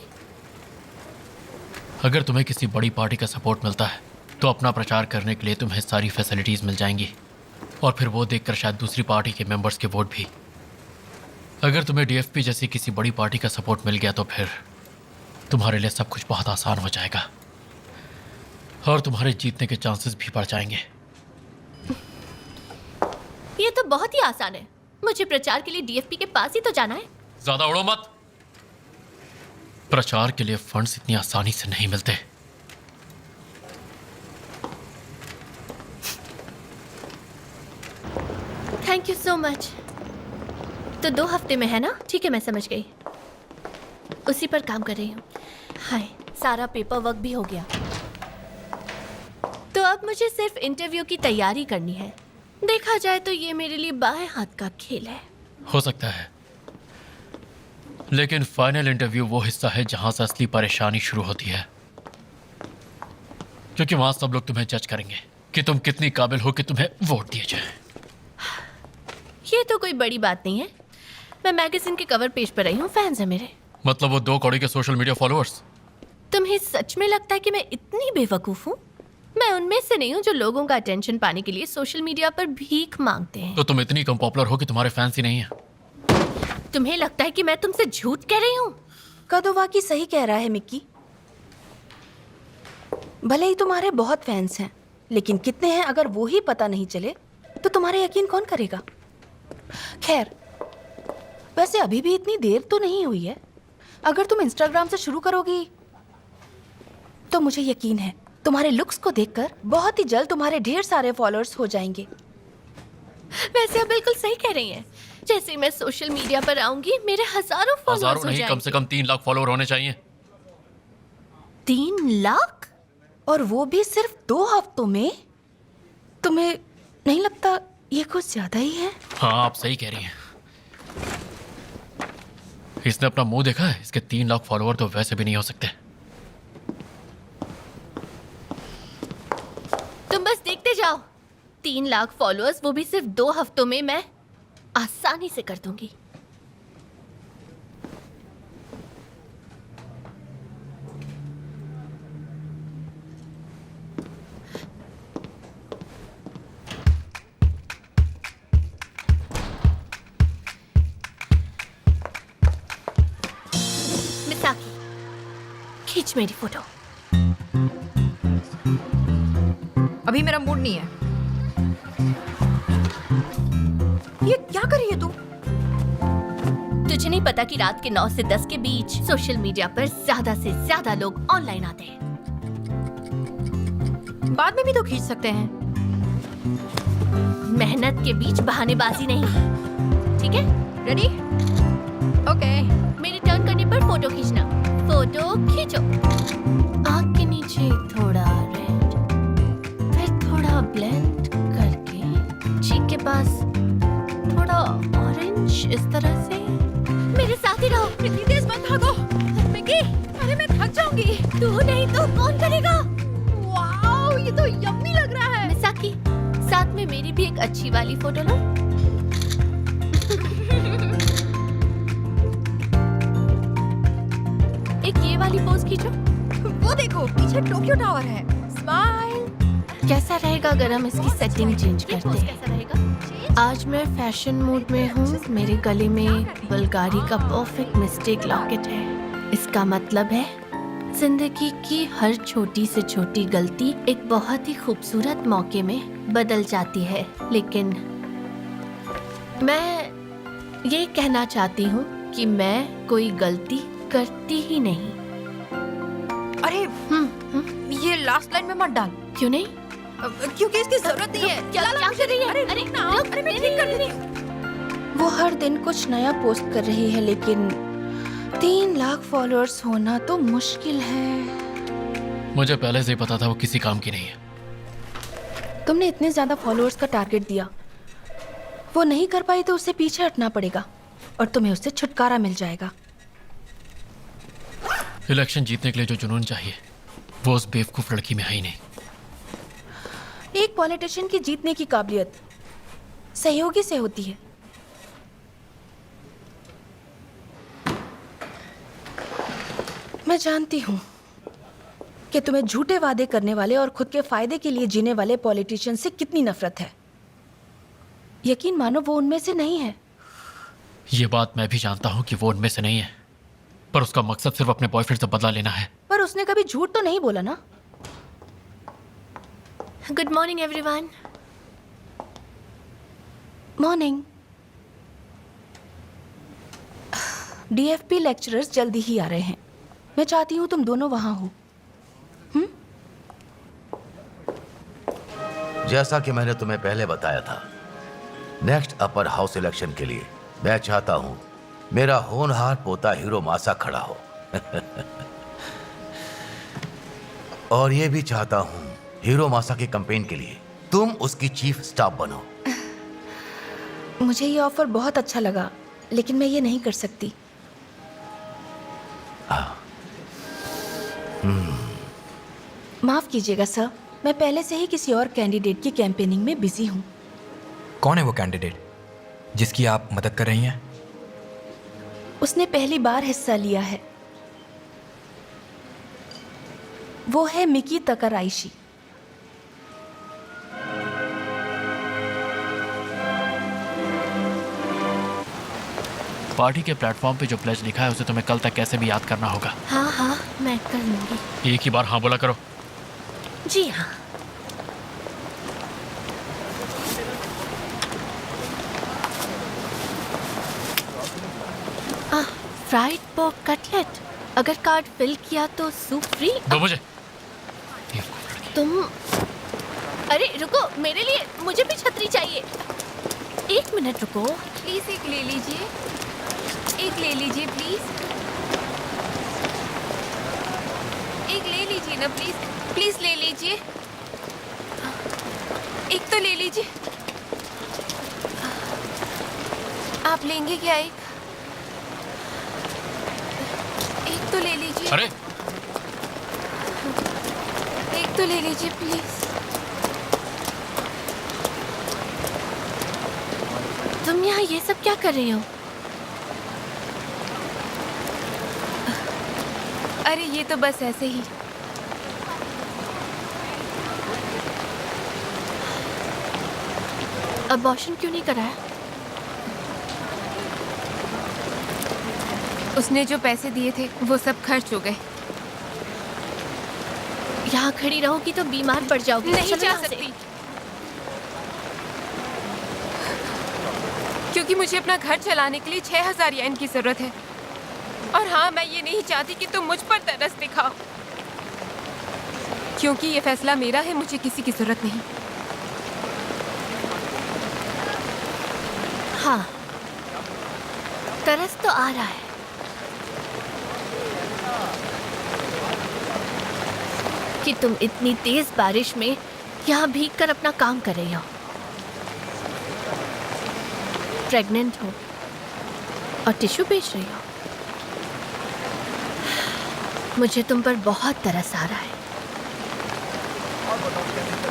अगर तुम्हें किसी बड़ी पार्टी का सपोर्ट मिलता है तो अपना प्रचार करने के लिए तुम्हें सारी फैसिलिटीज़ मिल जाएंगी, और फिर वो देखकर शायद दूसरी पार्टी के मेंबर्स के वोट भी। अगर तुम्हें डीएफपी जैसी किसी बड़ी पार्टी का सपोर्ट मिल गया तो फिर तुम्हारे लिए सब कुछ बहुत आसान हो जाएगा और तुम्हारे जीतने के चांसेस भी बढ़ जाएंगे। ये तो बहुत ही आसान है। मुझे प्रचार के लिए डीएफपी के पास ही तो जाना है। ज्यादा उड़ो मत। प्रचार के लिए फंड्स इतनी आसानी से नहीं मिलते। Thank you so much. तो 2 हफ्ते में है ना? ठीक है, मैं समझ गई। उसी पर काम कर रही हूँ। हाय, सारा पेपर वर्क भी हो गया। तो अब मुझे सिर्फ इंटरव्यू की तैयारी करनी है। देखा जाए तो ये मेरे लिए बाएं हाथ का खेल है। हो सकता है, लेकिन फाइनल इंटरव्यू वो हिस्सा है जहां से असली परेशानी शुरू होती है, क्योंकि वहां सब लोग तुम्हें जज करेंगे कि तुम कितनी काबिल हो कि तुम्हें वोट दिए जाए। ये तो कोई बड़ी बात नहीं है। मैं मैगजीन के कवर पेज पर रही हूँ, फैंस है मेरे। मतलब वो 2 करोड़ के सोशल मीडिया फॉलोअर्स? तुम्हें सच में लगता है कि मैं इतनी बेवकूफ हूँ? मैं उनमें से नहीं हूँ जो लोगों का अटेंशन पाने के लिए सोशल मीडिया पर भीख मांगते हैं। तो तुम इतनी कम पॉपुलर हो कि तुम्हारे फैंस ही नहीं है? तुम्हें लगता है कि मैं तुमसे झूठ कह रही हूँ? कदो वाकई सही कह रहा है मिक्की। भले ही तुम्हारे बहुत फैंस हैं, लेकिन कितने हैं अगर वो ही पता नहीं चले तो तुम्हारे यकीन कौन करेगा? खैर, वैसे अभी भी इतनी देर तो नहीं हुई है। अगर तुम इंस्टाग्राम से शुरू करोगी तो मुझे यकीन है तुम्हारे लुक्स को देखकर बहुत ही जल्द तुम्हारे ढेर सारे फॉलोअर्स हो जाएंगे। वैसे आप बिल्कुल सही कह रही हैं। जैसे ही मैं सोशल मीडिया पर आऊंगी मेरे हजारों फॉलोअर्स हो नहीं, जाएंगे। कम से कम 3 लाख फॉलोअर होने चाहिए। 3 लाख? और वो भी सिर्फ 2 हफ्तों में? तुम्हें नहीं लगता ये कुछ ज्यादा ही है? हाँ, आप सही कह रही हैं। इसने अपना मुंह देखा है? इसके 3 लाख फॉलोअर तो वैसे भी नहीं हो सकते। तुम बस देखते जाओ। 3 लाख फॉलोअर्स, वो भी सिर्फ 2 हफ्तों में मैं आसानी से कर दूंगी। मिसाकी, खींच मेरी फोटो। अभी मेरा मूड नहीं है। ये क्या कर रही है तू? तुझे नहीं पता कि रात के 9 से 10 के बीच सोशल मीडिया पर ज्यादा से ज्यादा लोग ऑनलाइन आते हैं। बाद में भी तो खींच सकते हैं। मेहनत के बीच बहानेबाजी नहीं, ठीक है? रेडी? ओके। मेरे टर्न करने पर फोटो खींचना। फोटो खींचो। आँख के नीचे थोड़ा रेड, फिर थोड़ा ब्लेंड करके चीक के पास थोड़ा ऑरेंज, इस तरह से। मेरे साथ ही रहो। इतनी तेज मत भागो मिकी। अरे मैं थक जाऊंगी। तू नहीं तो कौन करेगा? वाओ, ये तो यम्मी लग रहा है। मिसाकी, साथ में मेरी भी एक अच्छी वाली फोटो लो। एक ये वाली पोज खींचो। वो देखो, पीछे टोक्यो टावर है। स्माइल। कैसा रहेगा अगर हम इसकी सेटिंग चेंज करते हैं? आज मैं फैशन मूड में हूँ। मेरे गले में बुल्गारी का परफेक्ट मिस्टेक लॉकेट है। इसका मतलब है जिंदगी की हर छोटी से छोटी गलती एक बहुत ही खूबसूरत मौके में बदल जाती है। लेकिन मैं ये कहना चाहती हूँ कि मैं कोई गलती करती ही नहीं। अरे ये लास्ट लाइन में मत डाल। क्यों नहीं? क्योंकि इसकी जरूरत नहीं है। क्या कर रही है? अरे अरे रुक ना। अरे मैं ठीक कर रही हूँ। वो हर दिन कुछ नया पोस्ट कर रही है, लेकिन 3 लाख फॉलोअर्स होना तो मुश्किल है। मुझे पहले से ही पता था वो किसी काम की नहीं है। तुमने इतने ज्यादा फॉलोअर्स का टारगेट दिया, वो नहीं कर पाई तो उससे पीछे हटना पड़ेगा और तुम्हें उससे छुटकारा मिल जाएगा। इलेक्शन जीतने के लिए जो जुनून चाहिए वो उस बेवकूफ लड़की में है ही नहीं। एक पॉलिटिशियन की जीतने की काबिलियत सहयोगी से होती है। मैं जानती हूँ कि तुम्हें झूठे वादे करने वाले और खुद के फायदे के लिए जीने वाले पॉलिटिशियन से कितनी नफरत है। यकीन मानो वो उनमें से नहीं है। ये बात मैं भी जानता हूँ कि वो उनमें से नहीं है, पर उसका मकसद सिर्फ अपने बॉयफ्रेंड से बदला लेना है। पर उसने कभी झूठ तो नहीं बोला ना। Good morning everyone. Morning. DFP lecturers जल्दी ही आ रहे हैं। मैं चाहती हूँ तुम दोनों वहां हो। जैसा कि मैंने तुम्हें पहले बताया था, नेक्स्ट अपर हाउस इलेक्शन के लिए मैं चाहता हूं मेरा होनहार पोता हिरोमासा खड़ा हो। और ये भी चाहता हूं हिरोमासा की कैंपेन के लिए तुम उसकी चीफ स्टाफ बनो। मुझे ये ऑफर बहुत अच्छा लगा, लेकिन मैं ये नहीं कर सकती। माफ कीजिएगा सर, मैं पहले से ही किसी और कैंडिडेट की कैंपेनिंग में बिजी हूँ। कौन है वो कैंडिडेट जिसकी आप मदद कर रही हैं? उसने पहली बार हिस्सा लिया है। वो है मिकी तकाराइशी। पार्टी के प्लेटफॉर्म पे जो प्लेज लिखा है उसे तुम्हें कल तक कैसे भी याद करना होगा। हाँ हाँ, मैं कर लूंगी। एक ही बार हाँ बोला करो। जी हाँ। Fried pork cutlet. अगर कार्ड फिल किया तो सूप फ्री। दो मुझे। तुम अरे रुको, मेरे लिए मुझे भी छतरी चाहिए। एक मिनट रुको। प्लीज एक ले लीजिए, एक ले लीजिए प्लीज, एक ले लीजिए ना प्लीज, प्लीज ले लीजिए, एक तो ले लीजिए। आप लेंगे क्या? एक तो ले लीजिए। अरे एक तो ले लीजिए प्लीज। तुम यहाँ ये सब क्या कर रही हो? अरे ये तो बस ऐसे ही। अबॉर्शन क्यों नहीं कराया? उसने जो पैसे दिए थे वो सब खर्च हो गए। यहाँ खड़ी रहोगी तो बीमार पड़ जाओगी। नहीं चलो जा यहाँ से। सकती, क्योंकि मुझे अपना घर चलाने के लिए 6000 येन की जरूरत है। और हाँ, मैं ये नहीं चाहती कि तुम मुझ पर तरस दिखाओ, क्योंकि ये फैसला मेरा है, मुझे किसी की जरूरत नहीं। हाँ, तरस तो आ रहा है। कि तुम इतनी तेज बारिश में यहाँ भीग कर अपना काम कर रही हो, प्रेग्नेंट हो और टिश्यू बेच रही हो। मुझे तुम पर बहुत तरस आ रहा है।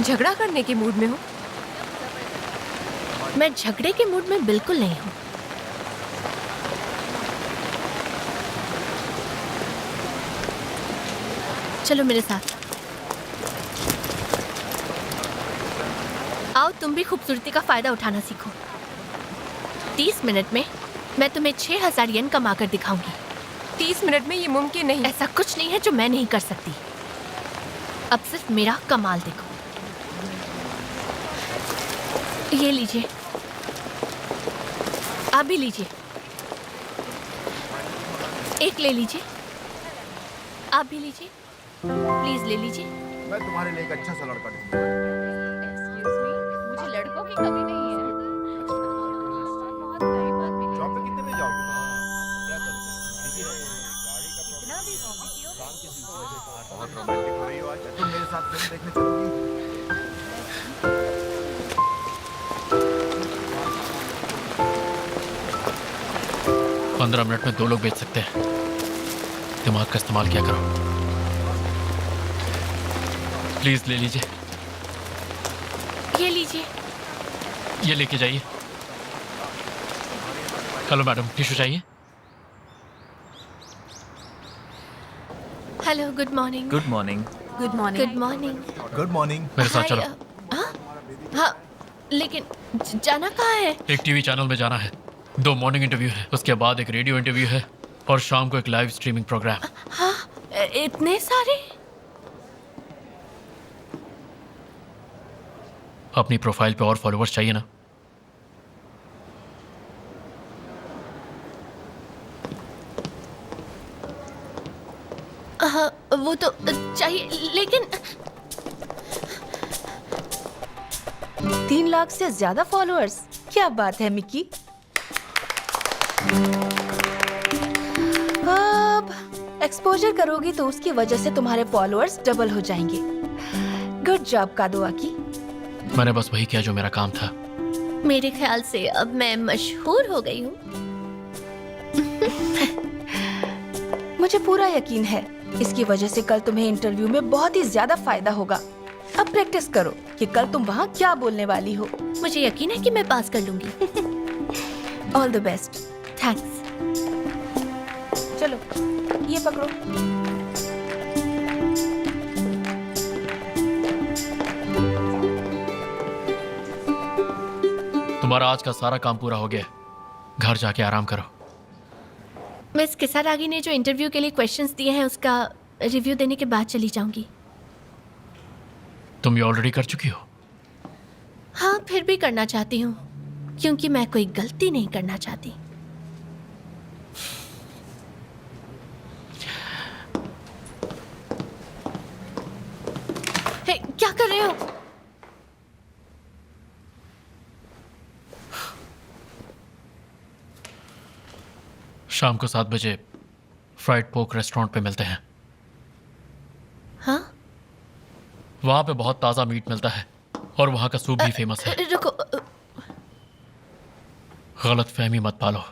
झगड़ा करने के मूड में हो? मैं झगड़े के मूड में बिल्कुल नहीं हूँ। चलो मेरे साथ आओ, तुम भी खूबसूरती का फायदा उठाना सीखो। 30 मिनट में मैं तुम्हें 6000 येन कमा कर दिखाऊंगी। 30 मिनट में ये मुमकिन नहीं। ऐसा कुछ नहीं है जो मैं नहीं कर सकती। अब सिर्फ मेरा कमाल देखो। ये लीजिए, आप भी लीजिए। एक ले लीजिए, आप भी लीजिए, प्लीज ले लीजिए। मैं तुम्हारे लिए एक अच्छा सा लड़का ढूंढूंगा। मुझे लड़कों की कमी नहीं है। जॉब पे कितने बजे जाओगे? बहुत रोमांटिक हो रही हो आज। तुम मेरे साथ फिल्म देखने चलोगी? 15 मिनट में 2 लोग बेच सकते हैं। दिमाग का इस्तेमाल क्या करो। प्लीज ले लीजिए। ये लीजिए। ये लेके जाइए। हेलो मैडम, टिश्यू चाहिए? Hello, good morning. Good morning. Good morning. Good morning. Good morning. मेरे साथ चलो। हाँ, लेकिन जाना कहाँ है? एक टीवी चैनल में जाना है, 2 मॉर्निंग इंटरव्यू है, उसके बाद एक रेडियो इंटरव्यू है और शाम को एक लाइव स्ट्रीमिंग प्रोग्राम। हाँ, इतने सारे? अपनी प्रोफाइल पे और फॉलोअर्स चाहिए ना? हाँ, वो तो चाहिए, लेकिन 3 लाख से ज्यादा फॉलोअर्स, क्या बात है मिकी। अब एक्सपोजर करोगी तो उसकी वजह से तुम्हारे फॉलोअर्स डबल हो जाएंगे। गुड जॉब कादुआकी। मैंने बस वही किया जो मेरा काम था। मेरे ख्याल से अब मैं मशहूर हो गई हूँ। मुझे पूरा यकीन है इसकी वजह से कल तुम्हें इंटरव्यू में बहुत ही ज्यादा फायदा होगा। अब प्रैक्टिस करो कि कल तुम वहाँ क्या बोलने वाली हो। मुझे यकीन है कि मैं पास कर लूंगी। All the best. थैंक्स। चलो ये पकड़ो। तुम्हारा आज का सारा काम पूरा हो गया, घर जाके आराम करो। मिस किसारागी ने जो इंटरव्यू के लिए क्वेश्चंस दिए हैं उसका रिव्यू देने के बाद चली जाऊंगी। तुम ये ऑलरेडी कर चुकी हो। हाँ, फिर भी करना चाहती हूँ क्योंकि मैं कोई गलती नहीं करना चाहती। हे, क्या कर रहे हो? शाम को 7 बजे फ्राइड पोक रेस्टोरेंट पे मिलते हैं। हाँ? वहां पे बहुत ताज़ा मीट मिलता है और वहां का सूप भी फेमस है। रुको। गलत फहमी मत पालो।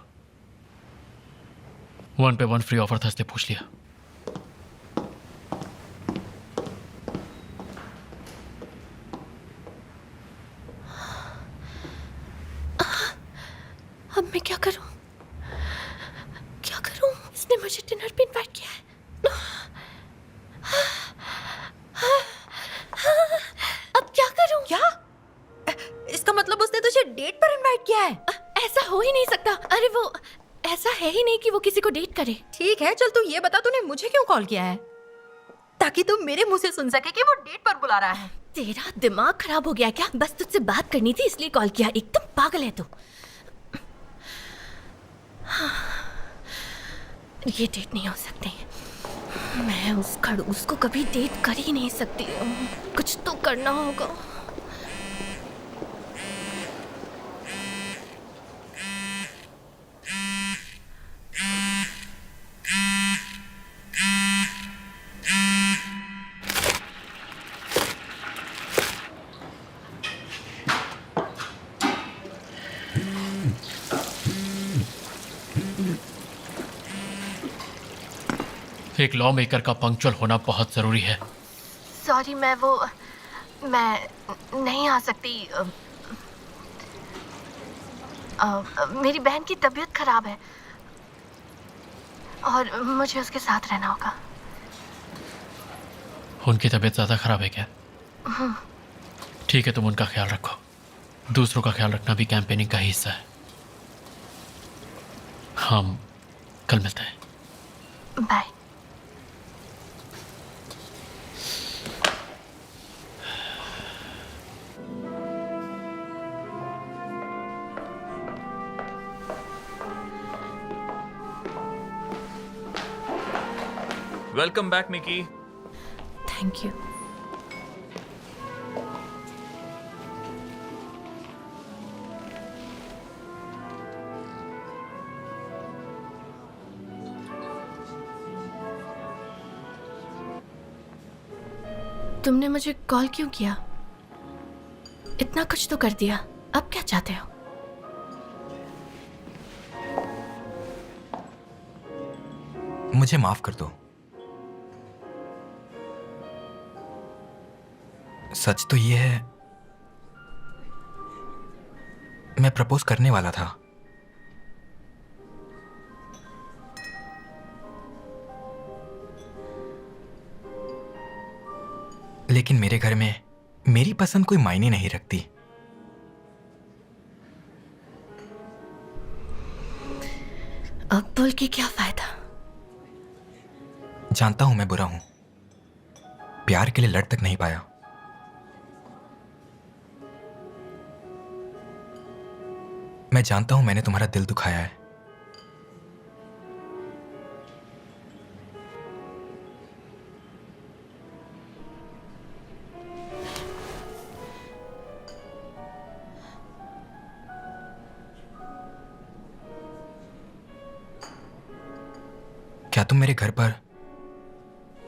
1 पे 1 फ्री ऑफर था इसलिए पूछ लिया। अब मैं क्या करूं? क्या करूं? इसने मुझे डिनर पे इनवाइट किया है। अब क्या करूं? क्या? इसका मतलब उसने तुझे डेट पर इनवाइट किया है? ऐसा हो ही नहीं सकता। अरे वो ऐसा है ही नहीं कि वो किसी को डेट करे। ठीक है, चल तू ये बता तूने मुझे क्यों कॉल किया है? ताकि तू मेरे मुंह से सुन सके कि वो डेट पर बुला रहा है। तेरा दिमाग खराब हो गया क्या? बस तुझसे बात करनी थी इसलिए कॉल किया। एकदम पागल है तू। ये डेट नहीं हो सकती। मैं उस खड़ूस को कभी डेट कर ही नहीं सकती। कुछ तो करना होगा। एक लॉ मेकर का पंक्चुअल होना बहुत जरूरी है। सॉरी, मैं नहीं आ सकती। मेरी बहन की तबीयत खराब है और मुझे उसके साथ रहना होगा। उनकी तबीयत ज्यादा खराब है क्या? ठीक है, तुम उनका ख्याल रखो। दूसरों का ख्याल रखना भी कैंपेनिंग का ही हिस्सा है। हम कल मिलते हैं। Bye. Welcome back Mickey. Thank you. तुमने मुझे कॉल क्यों किया? इतना कुछ तो कर दिया, अब क्या चाहते हो? मुझे माफ कर दो। सच तो ये है, मैं प्रपोज करने वाला था। लेकिन मेरे घर में मेरी पसंद कोई मायने नहीं रखती। अब बोल के क्या फायदा? जानता हूं मैं बुरा हूं, प्यार के लिए लड़ तक नहीं पाया। मैं जानता हूं मैंने तुम्हारा दिल दुखाया है। क्या तुम मेरे घर पर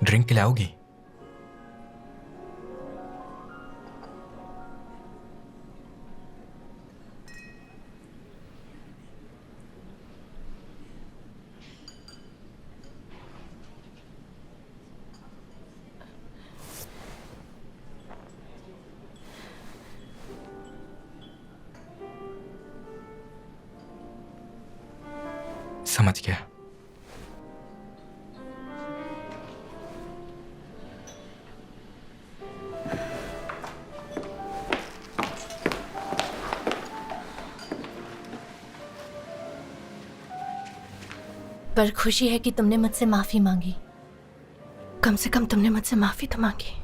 ड्रिंक खिलाओगी? समझ गया। पर खुशी है कि तुमने मुझसे माफी मांगी। कम से कम तुमने मुझसे माफी तो मांगी।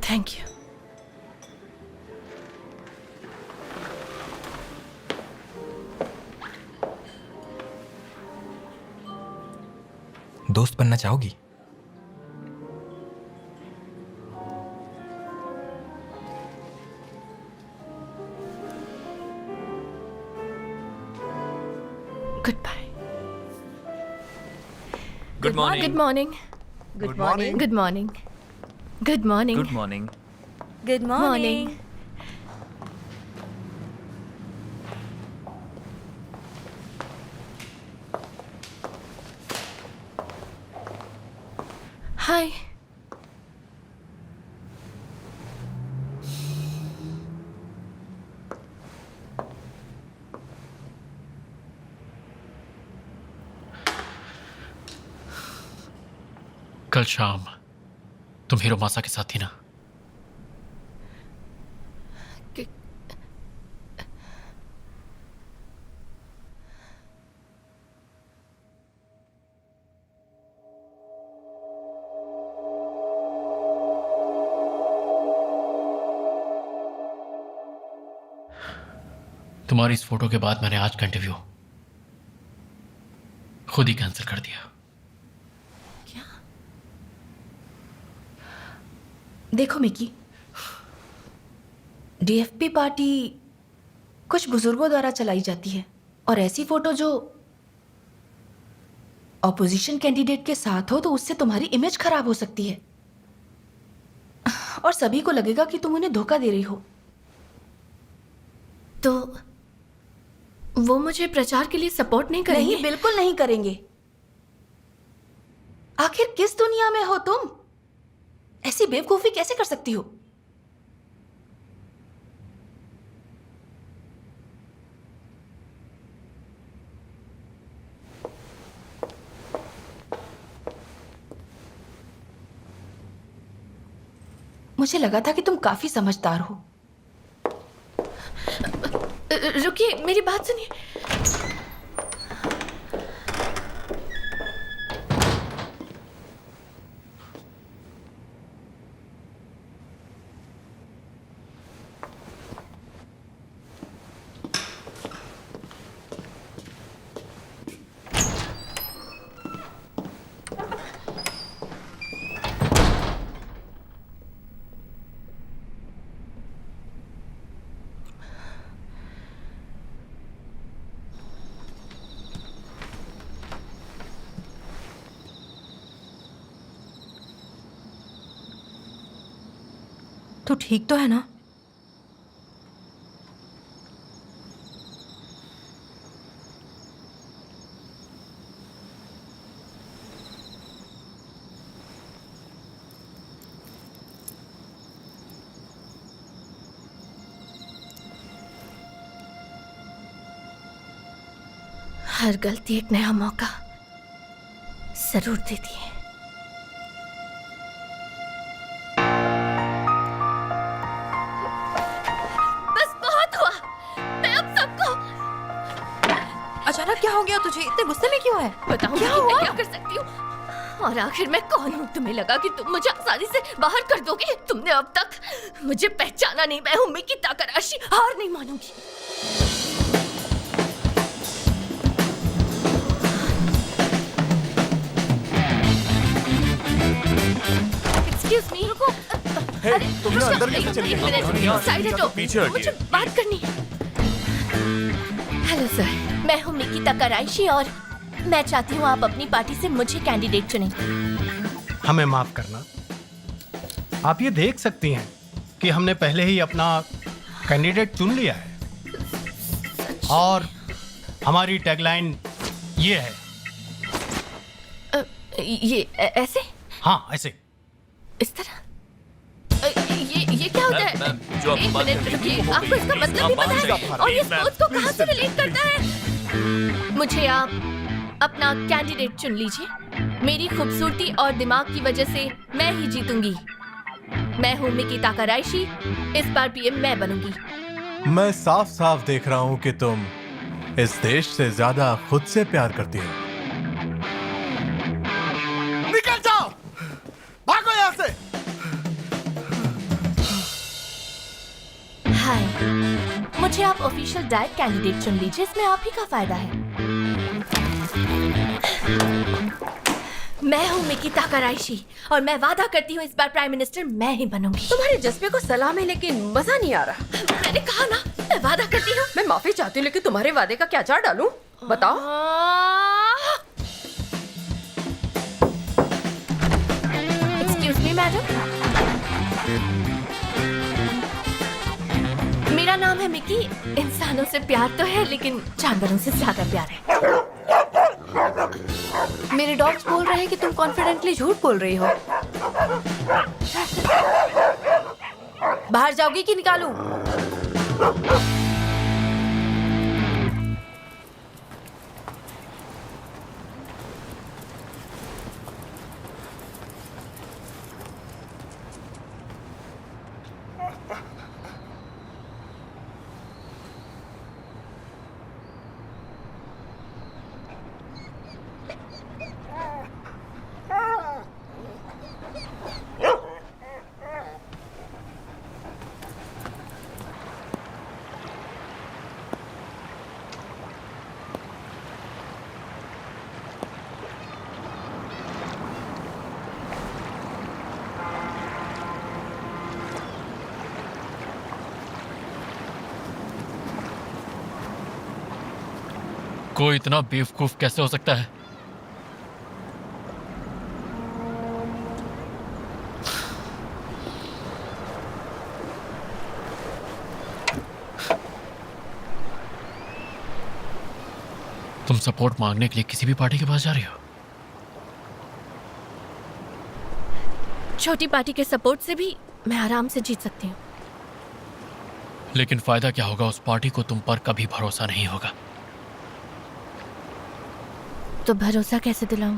Thank you. दोस्त बनना चाहोगी? Goodbye. Good morning. Good morning. Good morning. Good morning. Good morning. Good morning. Good morning. Hi. कल शाम तुम हीरो मासा के साथ थी ना? तुम्हारी इस फोटो के बाद मैंने आज का इंटरव्यू खुद ही कैंसिल कर दिया। देखो मिकी, डीएफपी पार्टी कुछ बुजुर्गों द्वारा चलाई जाती है और ऐसी फोटो जो ऑपोजिशन कैंडिडेट के साथ हो तो उससे तुम्हारी इमेज खराब हो सकती है और सभी को लगेगा कि तुम उन्हें धोखा दे रही हो। तो वो मुझे प्रचार के लिए सपोर्ट नहीं करेंगे? नहीं, बिल्कुल नहीं करेंगे। आखिर किस दुनिया में हो तुम? ऐसी बेवकूफी कैसे कर सकती हो? मुझे लगा था कि तुम काफी समझदार हो। रुकिए, मेरी बात सुनिए। तू ठीक तो है ना? हर गलती एक नया मौका जरूर देती है। हो गया तुझे? इतने गुस्से में क्यों है? बताऊं क्या कि मैं हुआ? क्या कर सकती हूँ? और आखिर मैं कौन हूँ? तुम्हें लगा कि तुम मुझे आसानी से बाहर कर दोगे? तुमने अब तक मुझे पहचाना नहीं। मैं हूँ मिकी ताकाराशी, हार नहीं मानूंगी। Excuse me, रुको। अरे, तुम ना अंदर कैसे चली एक मिनट, साइड हटो। मुझे बात करनी है। हेलो सर, मैं हूँ मिकी ताकाराशी और मैं चाहती हूँ आप अपनी पार्टी से मुझे कैंडिडेट चुनें। हमें माफ करना, आप ये देख सकती हैं कि हमने पहले ही अपना कैंडिडेट चुन लिया है और हमारी टैगलाइन ये है। ये ऐसे? हाँ, ऐसे। इस तरह? ये क्या होता है? एक मिनट रुकिए, आपको इसका मतलब भी पता है? और ये स्पोर्ट्स को कहाँ से रिलेट करता है? मुझे आप अपना कैंडिडेट चुन लीजिए। मेरी खूबसूरती और दिमाग की वजह से मैं ही जीतूंगी। मैं हूँ मिकी ताकाराशी, इस बार पीएम मैं बनूंगी। मैं साफ साफ देख रहा हूँ कि तुम इस देश से ज्यादा खुद से प्यार करती हो। निकल जाओ, भागो यहाँ से। हाय, मुझे आप ऑफिशियल डाइट कैंडिडेट चुन लीजिए, इसमें आप ही का फायदा है। मैं हूँ मिकी ताकाराशी और मैं वादा करती हूँ इस बार प्राइम मिनिस्टर मैं ही बनूंगी। तुम्हारे जज्बे को सलाम है लेकिन मजा नहीं आ रहा। मैंने कहा ना, मैं वादा करती हूँ। मैं माफी चाहती हूँ लेकिन तुम्हारे वादे का क्या चार डालूं? बताओ। एक्सक्यूज मी मैडम, मेरा नाम है मिकी। इंसानों से प्यार तो है लेकिन जानवरों से ज्यादा प्यार है। मेरे डॉग्स बोल रहे हैं कि तुम कॉन्फिडेंटली झूठ बोल रही हो। बाहर जाओगी कि निकालूं? कोई इतना बेवकूफ कैसे हो सकता है? तुम सपोर्ट मांगने के लिए किसी भी पार्टी के पास जा रही हो? छोटी पार्टी के सपोर्ट से भी मैं आराम से जीत सकती हूँ। लेकिन फायदा क्या होगा? उस पार्टी को तुम पर कभी भरोसा नहीं होगा। तो भरोसा कैसे दिलाऊं?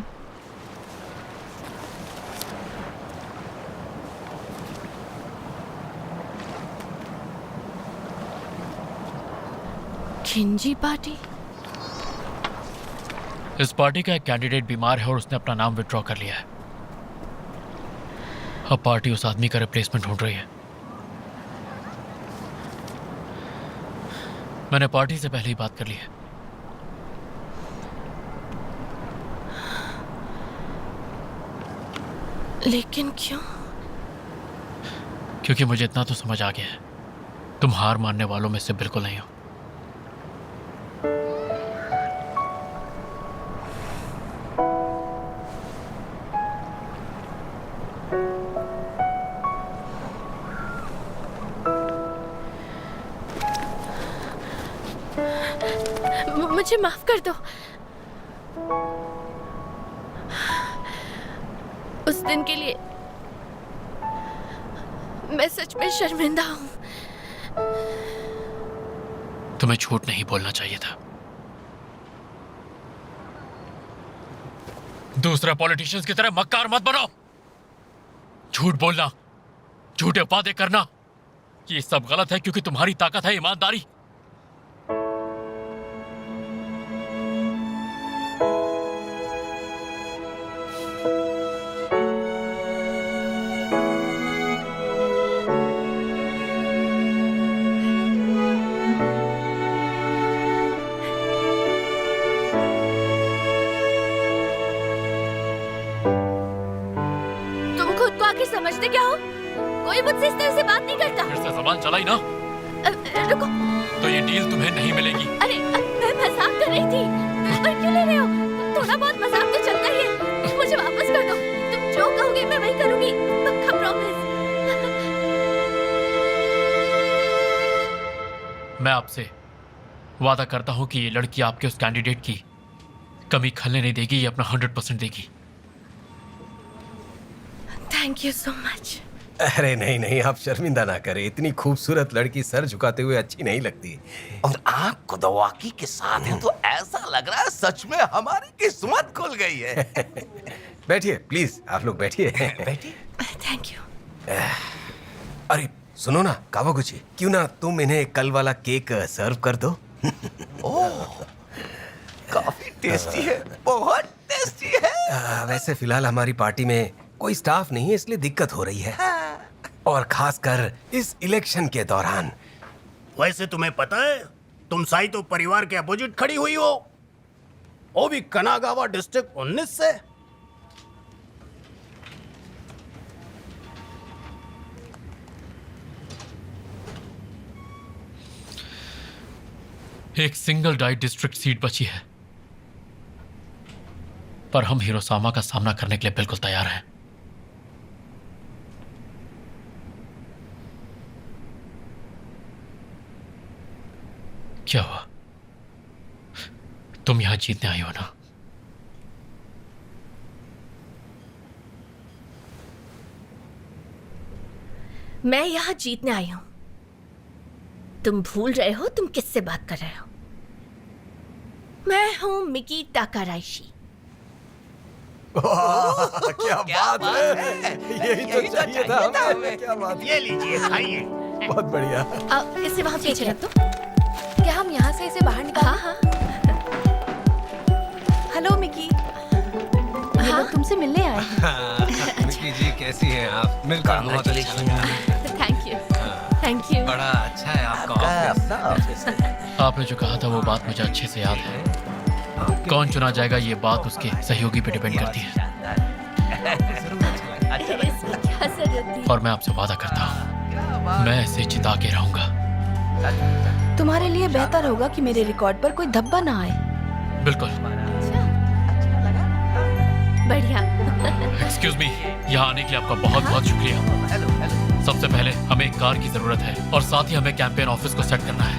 खिंजी पार्टी? इस पार्टी का एक कैंडिडेट बीमार है और उसने अपना नाम विथड्रॉ कर लिया है। अब पार्टी उस आदमी का रिप्लेसमेंट ढूंढ रही है। मैंने पार्टी से पहले ही बात कर ली है। लेकिन क्यों? क्योंकि मुझे इतना तो समझ आ गया है, तुम हार मानने वालों में से बिल्कुल नहीं हो। मुझे माफ कर दो। उस दिन के लिए मैं सच में शर्मिंदा हूँ। तुम्हें झूठ नहीं बोलना चाहिए था। दूसरा पॉलिटिशियंस की तरह मक्कार मत बनो। झूठ बोलना, झूठे वादे करना, ये सब गलत है क्योंकि तुम्हारी ताकत है ईमानदारी। समझते क्या हो? कोई मुझसे इस तरह से बात नहीं करता। फिर से जबान चलाई ना रुको। तो ये डील तुम्हें नहीं मिलेगी। अरे मैं मजाक कर रही थी। पर क्यों ले रहे हो? थोड़ा बहुत मजाक तो चलता ही है। मुझे वापस कर दो। तुम जो कहोगे मैं वही करूंगी। पक्का प्रॉमिस। मैं आपसे वादा करता हूं कि ये लड़की आपके उस कैंडिडेट की कमी खलने नहीं देगी, ये अपना 100% देगी। Thank you so much. अरे नहीं नहीं, आप शर्मिंदा ना करें। इतनी खूबसूरत लड़की सर झुकाते हुए अच्छी नहीं लगती। और आप खुदवाकी के साथ हैं तो ऐसा लग रहा है सच में हमारी किस्मत खुल गई है। बैठिए प्लीज, आप लोग बैठिए। बैठिए। Thank you. अरे सुनो ना कावागुची, क्यों ना तुम इन्हें कल वाला केक सर्व कर दो? ओह, काफी टेस्टी है, बहुत टेस्टी है। वैसे फिलहाल हमारी पार्टी में कोई स्टाफ नहीं है, इसलिए दिक्कत हो रही है, और खासकर इस इलेक्शन के दौरान। वैसे तुम्हें पता है तुम साइतो परिवार के अपोजिट खड़ी हुई हो, वो भी कनागावा डिस्ट्रिक्ट 19 से। एक सिंगल डाइट डिस्ट्रिक्ट सीट बची है, पर हम हिरोशिमा का सामना करने के लिए बिल्कुल तैयार हैं। क्या हुआ? तुम यहां जीतने आई हो ना? मैं यहाँ जीतने आई हूँ। तुम भूल रहे हो तुम किससे बात कर रहे हो? मैं हूँ मिकी ताकाराइशी। क्या बात है, यही तो चाहिए था हमें। क्या बात, ये लीजिए खाइए। बहुत बढ़िया। इसे वहाँ पीछे रख दो। क्या हम यहाँ से इसे बाहर निकाल? हाँ हाँ हेलो मिकी, ये लोग तुमसे मिलने आए हैं। मिकी जी कैसी हैं आप? मिलकर बहुत अच्छा लगा। Thank you. बड़ा अच्छा है आपका ऑफिस। आपने जो कहा था वो बात मुझे अच्छे से याद है। कौन चुना जाएगा ये बात उसके सहयोगी पे डिपेंड करती है, इसकी क्या जरूरत थी? और मैं आपसे वादा करता हूँ मैं इसे जिता के रहूंगा। तुम्हारे लिए बेहतर होगा कि मेरे रिकॉर्ड पर कोई धब्बा ना आए। बिल्कुल। बढ़िया। एक्सक्यूज मी, यहाँ आने के लिए आपका बहुत बहुत शुक्रिया। सबसे पहले हमें एक कार की जरूरत है, और साथ ही हमें कैंपेन ऑफिस को सेट करना है,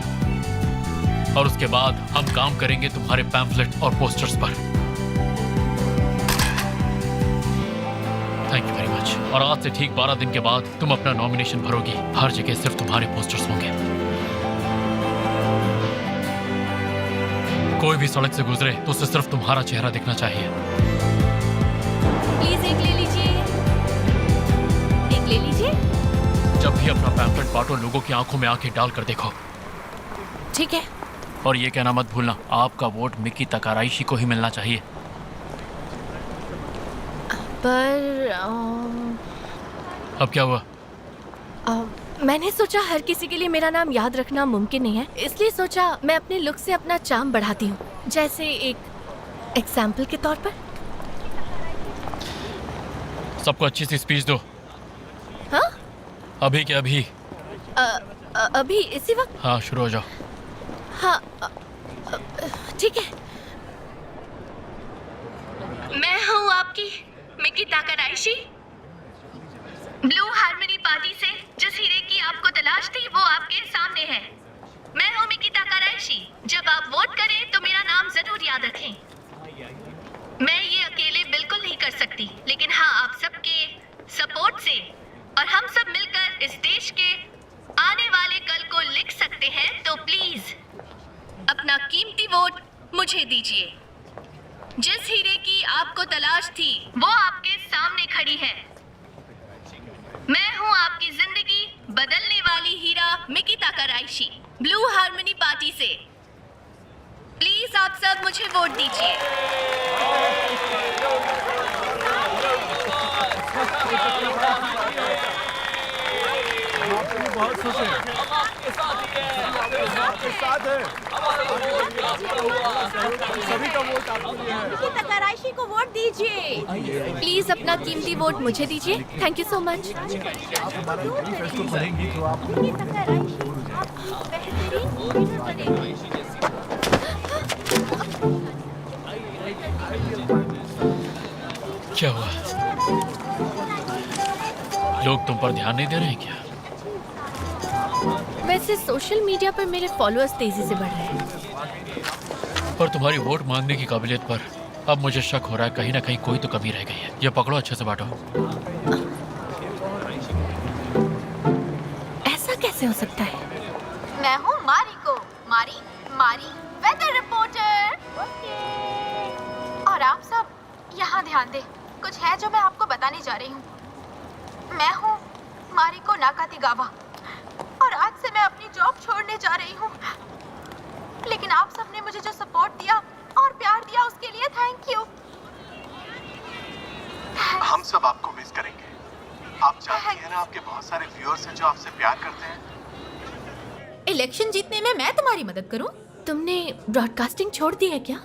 और उसके बाद हम काम करेंगे तुम्हारे पैम्फलेट और पोस्टर्स पर। Thank you very much. और आज से ठीक 12 दिन के बाद तुम अपना नॉमिनेशन भरोगी। हर जगह सिर्फ तुम्हारे पोस्टर्स होंगे। कोई भी सड़क से गुजरे तो उसे सिर्फ तुम्हारा चेहरा दिखना चाहिए। प्लीज एक ले लीजिए। एक ले लीजिए। जब भी अपना पैम्फलेट बांटो, लोगों की आंखों में आंखें डालकर देखो। ठीक है। और ये कहना मत भूलना, आपका वोट मिकी ताकाराइशी को ही मिलना चाहिए। पर अब क्या हुआ? मैंने सोचा हर किसी के लिए मेरा नाम याद रखना मुमकिन नहीं है, इसलिए सोचा मैं अपने लुक से अपना चार्म बढ़ाती हूँ, जैसे एक एग्जाम्पल के तौर पर। सबको अच्छी सी स्पीच दो। हाँ? अभी के अभी। अभी इसी वक्त? हाँ, शुरू हो जाओ। हाँ ठीक है। मैं हूँ आपकी मिकी ताकाराइशी, ब्लू हार्मनी पार्टी से। जिस हीरे की आपको तलाश थी वो आपके सामने है। मैं हूँ मिकी ताकाराइशी। जब आप वोट करें तो मेरा नाम जरूर याद रखें। मैं ये अकेले बिल्कुल नहीं कर सकती, लेकिन हाँ, आप सबके सपोर्ट से और हम सब मिलकर इस देश के आने वाले कल को लिख सकते हैं। तो प्लीज अपना कीमती वोट मुझे दीजिए। जिस हीरे की आपको तलाश थी वो आपके सामने खड़ी है। मैं हूँ आपकी जिंदगी बदलने वाली हीरा मिकी ताकाराइशी, ब्लू हार्मनी पार्टी से। प्लीज आप सब मुझे वोट दीजिए। बहुत खुश हैं। बात है। सभी का वोट आपके लिए है। निकी तकाराइशी को वोट दीजिए। प्लीज अपना कीमती वोट मुझे दीजिए। Thank you so much. आप हमारा मैनिफेस्टो पढ़ेंगी तो आप क्या हुआ? लोग तुम पर ध्यान नहीं दे रहे हैं क्या? वैसे सोशल मीडिया पर मेरे फॉलोअर्स तेजी से बढ़ रहे हैं। पर तुम्हारी वोट मांगने की काबिलियत पर अब मुझे शक हो रहा है, कहीं ना कहीं कोई तो कमी रह गई है। ये पकड़ो, अच्छे से बांटो। ऐसा कैसे हो सकता है? मैं हूँ मारी मारी वेदर रिपोर्टर। और आप सब यहाँ ध्यान दें, कुछ है जो मैं आपको बताने जा रही हूँ। मैं हूँ मारिको नाकातिगावा और आज से मैं अपनी जॉब छोड़ने जा रही हूँ। लेकिन आप सबने मुझे जो सपोर्ट दिया और प्यार दिया उसके लिए थैंक यू। हम सब आपको मिस करेंगे। आप जानती हैं ना, आपके बहुत सारे व्यूअर्स हैं जो आपसे प्यार करते हैं। इलेक्शन जीतने में मैं तुम्हारी मदद करूँ? तुमने ब्रॉडकास्टिंग छोड़ दी है क्या?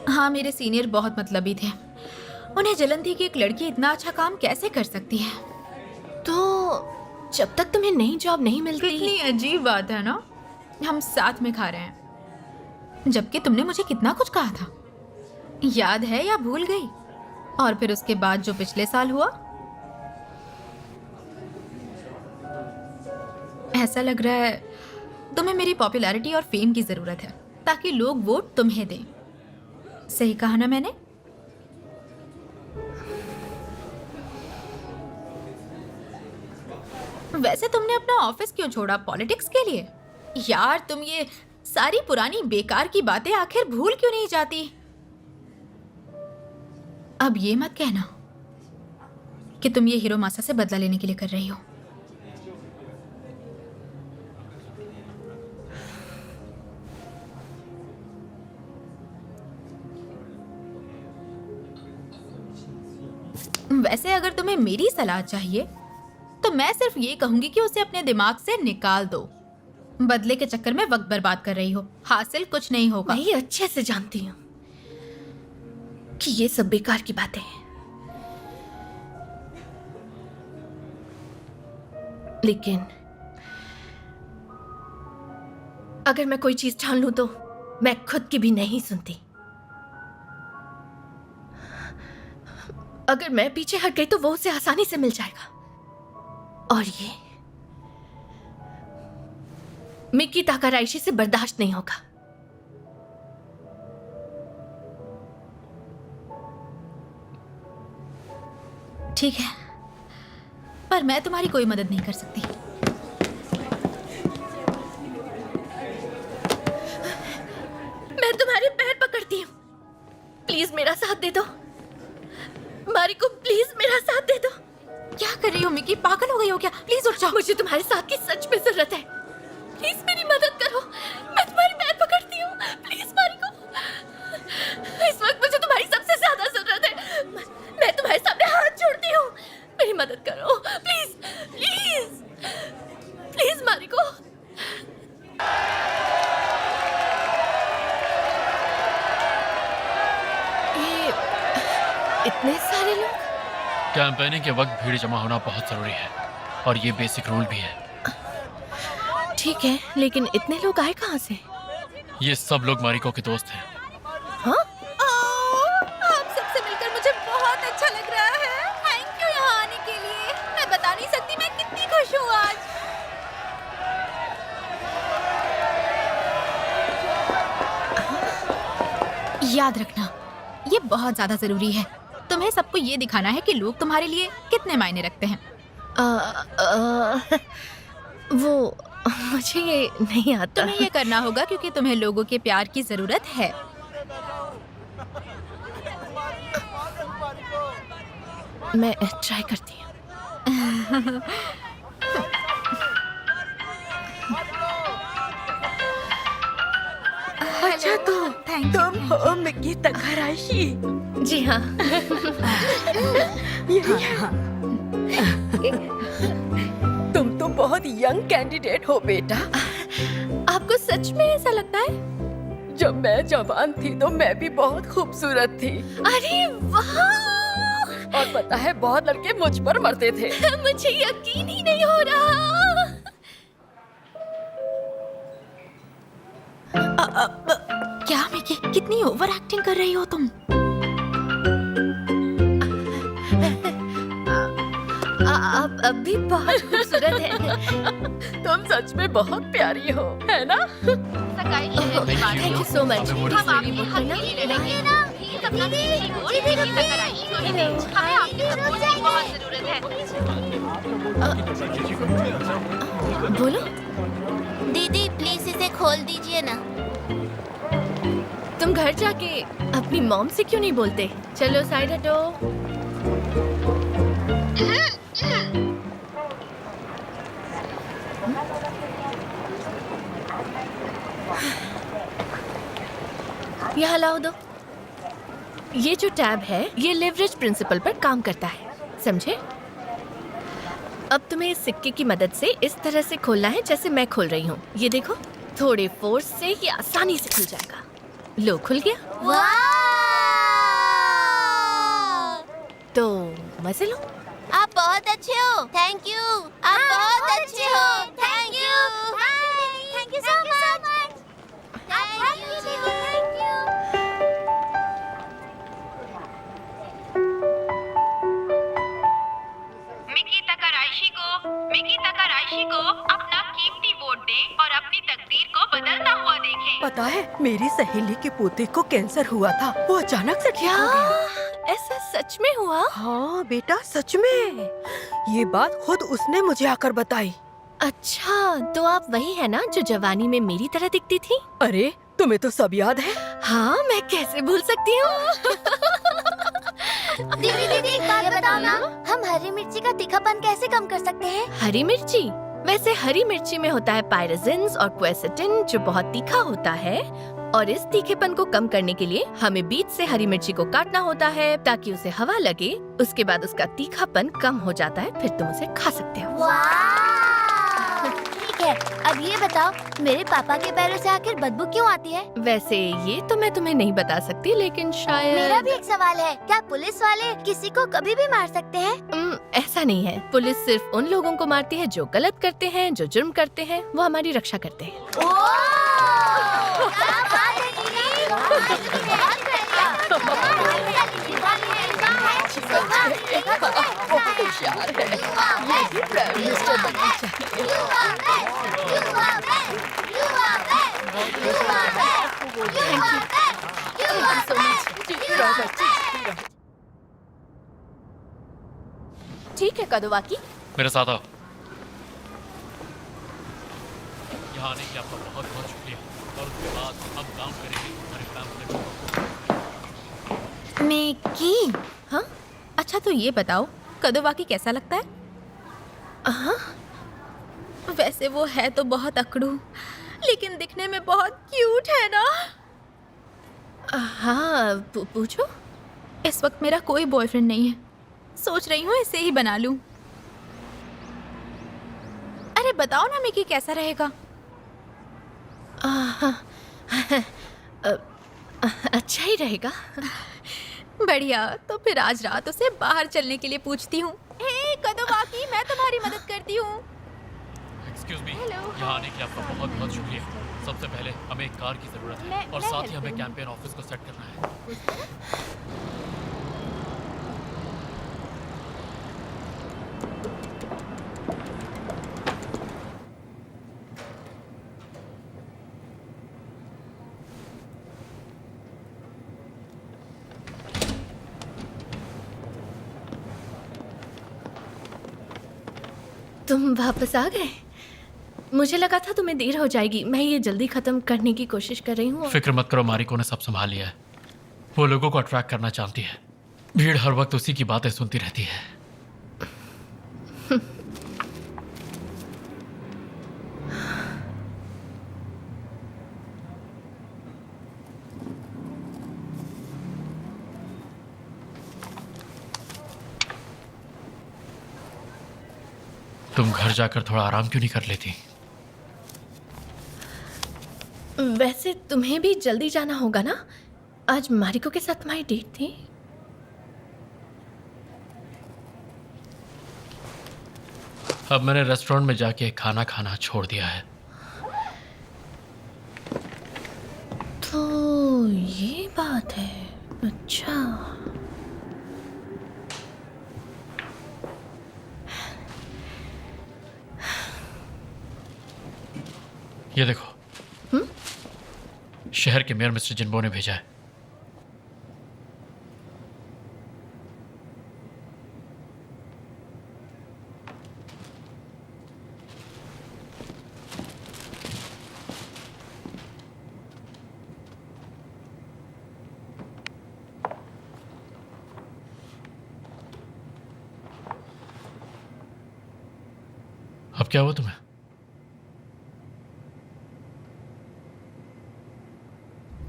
हाँ, मेरे सीनियर बहुत मतलबी थे। उन्हें जलन थी कि एक लड़की इतना अच्छा काम कैसे कर सकती है। तो जब तक तुम्हें नई जॉब नहीं मिलती। कितनी अजीब बात है ना, हम साथ में खा रहे हैं, जबकि तुमने मुझे कितना कुछ कहा था, याद है या भूल गई? और फिर उसके बाद जो पिछले साल हुआ, ऐसा लग रहा है तुम्हें मेरी पॉपुलैरिटी और फेम की जरूरत है ताकि लोग वोट तुम्हें दें। सही कहा ना मैंने? वैसे तुमने अपना ऑफिस क्यों छोड़ा, पॉलिटिक्स के लिए? यार, तुम ये सारी पुरानी बेकार की बातें आखिर भूल क्यों नहीं जाती? अब ये मत कहना कि तुम ये हिरोमासा से बदला लेने के लिए कर रही हो। वैसे अगर तुम्हें मेरी सलाह चाहिए तो मैं सिर्फ ये कहूंगी कि उसे अपने दिमाग से निकाल दो। बदले के चक्कर में वक्त बर्बाद कर रही हो, हासिल कुछ नहीं होगा। मैं ये अच्छे से जानती हूँ कि ये सब बेकार की बातें हैं, लेकिन अगर मैं कोई चीज ठान लूं तो मैं खुद की भी नहीं सुनती। अगर मैं पीछे हट गई तो वो उसे आसानी से मिल जाएगा, और ये मिकी ताकाराइशी से बर्दाश्त नहीं होगा। ठीक है, पर मैं तुम्हारी कोई मदद नहीं कर सकती। मैं तुम्हारे पैर पकड़ती हूँ, प्लीज मेरा साथ दे दो। मारिको, प्लीज मेरा साथ दे दो। क्या कर रही हो मिकी, पागल हो गई हो क्या? प्लीज उठ जाओ। मुझे तुम्हारे साथ की सच में जरूरत है, प्लीज मेरी मदद करो। मैं तुम्हारे पैर पकड़ती हूँ, प्लीज मारिको। इस वक्त मुझे तुम्हारी सबसे ज्यादा जरूरत है। मैं तुम्हारे सामने हाथ जोड़ती हूँ, मेरी मदद करो प्लीज, प्लीज, प्लीज मारिको। ये इतने सारे लोग। कैंपेनिंग के वक्त भीड़ जमा होना बहुत जरूरी है और ये बेसिक रूल भी है। ठीक है, लेकिन इतने लोग आए कहाँ से? ये सब लोग मारिको के दोस्त हैं। हाँ? आप सबसे मिलकर मुझे बहुत अच्छा लग रहा है। थैंक यू यहाँ आने के लिए। मैं बता नहीं सकती मैं कितनी खुश हूँ आज। याद रखना, ये बहुत ज्यादा जरूरी है। तुम्हें सबको ये दिखाना है कि लोग तुम्हारे लिए कितने मायने रखते हैं। वो मुझे ये नहीं आता। तुम्हें ये करना होगा क्योंकि तुम्हें लोगों के प्यार की जरूरत है। मैं ट्राई करती हूँ। अच्छा, तो तुम हो मिकी तकाराइशी? जी हाँ। तुम तो बहुत यंग कैंडिडेट हो बेटा। आपको आपको सच में ऐसा लगता है? जब मैं जवान थी तो मैं भी बहुत खूबसूरत थी। अरे वाह! और पता है बहुत लड़के मुझ पर मरते थे। मुझे यकीन ही नहीं हो रहा। क्या मिकी, कितनी ओवर एक्टिंग कर रही हो तुम? आप अब भी बहुत खूबसूरत हैं। तुम सच में बहुत प्यारी हो, है ना? Thank you so much. हम आपके हक के लिए लड़ेंगे ना। प्लीज अपना दीदी को तक आइशी को ही दें। हमें आपके सपोर्ट की बहुत जरूरत है। बोलो। दीदी प्लीज इसे खोल दीजिए ना। तुम घर जाके अपनी मॉम से क्यों नहीं बोलते? चलो साइड हटो। यहाँ लाओ दो। ये जो टैब है ये लेवरेज प्रिंसिपल पर काम करता है, समझे? अब तुम्हें इस सिक्के की मदद से इस तरह से खोलना है जैसे मैं खोल रही हूँ। ये देखो, थोड़े फोर्स से ये आसानी से खुल जाएगा। लो, खुल गया। वाह! तो मजे लो। आप बहुत अच्छे हो। Thank you. आप बहुत अच्छे हो। Thank you. Thank you so much. Thank you. Miki Takaraishi को अपना कीमती वोट दें और अपनी तकदीर को बदलता हुआ देखें। पता है मेरी सहेली के पोते को कैंसर हुआ था, वो अचानक से ठीक हो गया। ऐसा सच में हुआ? हाँ बेटा, सच में। ये बात खुद उसने मुझे आकर बताई। अच्छा, तो आप वही है ना जो जवानी में मेरी तरह दिखती थी? अरे तुम्हें तो सब याद है। हाँ, मैं कैसे भूल सकती हूँ। दीदी एक बात बताओ ना, हम हरी मिर्ची का तीखापन कैसे कम कर सकते हैं? हरी मिर्ची? वैसे हरी मिर्ची में होता है पायरेजिन्स और क्वेसेटिन जो बहुत तीखा होता है, और इस तीखेपन को कम करने के लिए हमें बीच से हरी मिर्ची को काटना होता है ताकि उसे हवा लगे। उसके बाद उसका तीखापन कम हो जाता है, फिर तुम उसे खा सकते हो। ठीक है, अब ये बताओ मेरे पापा के पैरों से आखिर बदबू क्यों आती है? वैसे ये तो मैं तुम्हें नहीं बता सकती, लेकिन शायद। मेरा भी एक सवाल है, क्या पुलिस वाले किसी को कभी भी मार सकते हैं? ऐसा नहीं है। पुलिस सिर्फ उन लोगों को मारती है जो गलत करते हैं, जो जुर्म करते हैं, वो हमारी रक्षा करते हैं। ठीक है कदुवाकी, मेरे साथ आओ। यहाँ आने के आपका बहुत बहुत शुक्रिया, और उसके बाद हम काम करेंगे हमारे फैमिली। मिकी, हाँ? अच्छा तो ये बताओ, कदुवाकी कैसा लगता है? हाँ? वैसे वो है तो बहुत अकड़ू, लेकिन दिखने में बहुत क्यूट है ना? हाँ, पूछो। इस वक्त मेरा कोई बॉयफ्रेंड नहीं है, सोच रही हूँ इसे ही बना लूं। अरे बताओ ना मिकी, कैसा रहेगा? अच्छा ही रहेगा। बढ़िया, तो फिर आज रात उसे बाहर चलने के लिए पूछती हूँ। हे कदुवाकी, मैं तुम्हारी मदद करती हूँ। एक्सक्यूज मी, यहाँ आने के आपका बहुत बहुत शुक्रिया। सबसे पहले हमें एक कार की जरूरत है, और साथ ही हमें कैंपेन ऑफिस को सेट करना है। तुम वापस आ गए? मुझे लगा था तुम्हें देर हो जाएगी। मैं ये जल्दी खत्म करने की कोशिश कर रही हूँ। फिक्र मत करो, मारिको ने सब संभाल लिया है। वो लोगों को अट्रैक्ट करना चाहती है। भीड़ हर वक्त उसी की बातें सुनती रहती है। तुम घर जाकर थोड़ा आराम क्यों नहीं कर लेती? वैसे तुम्हें भी जल्दी जाना होगा ना? आज मारिको के साथ तुम्हारी डेट थी। अब मैंने रेस्टोरेंट में जाके खाना खाना छोड़ दिया है। तो ये बात है। अच्छा। ये देखो। शहर के मेयर मिस्टर जिन्बो ने भेजा है। अब क्या हुआ तुम्हें?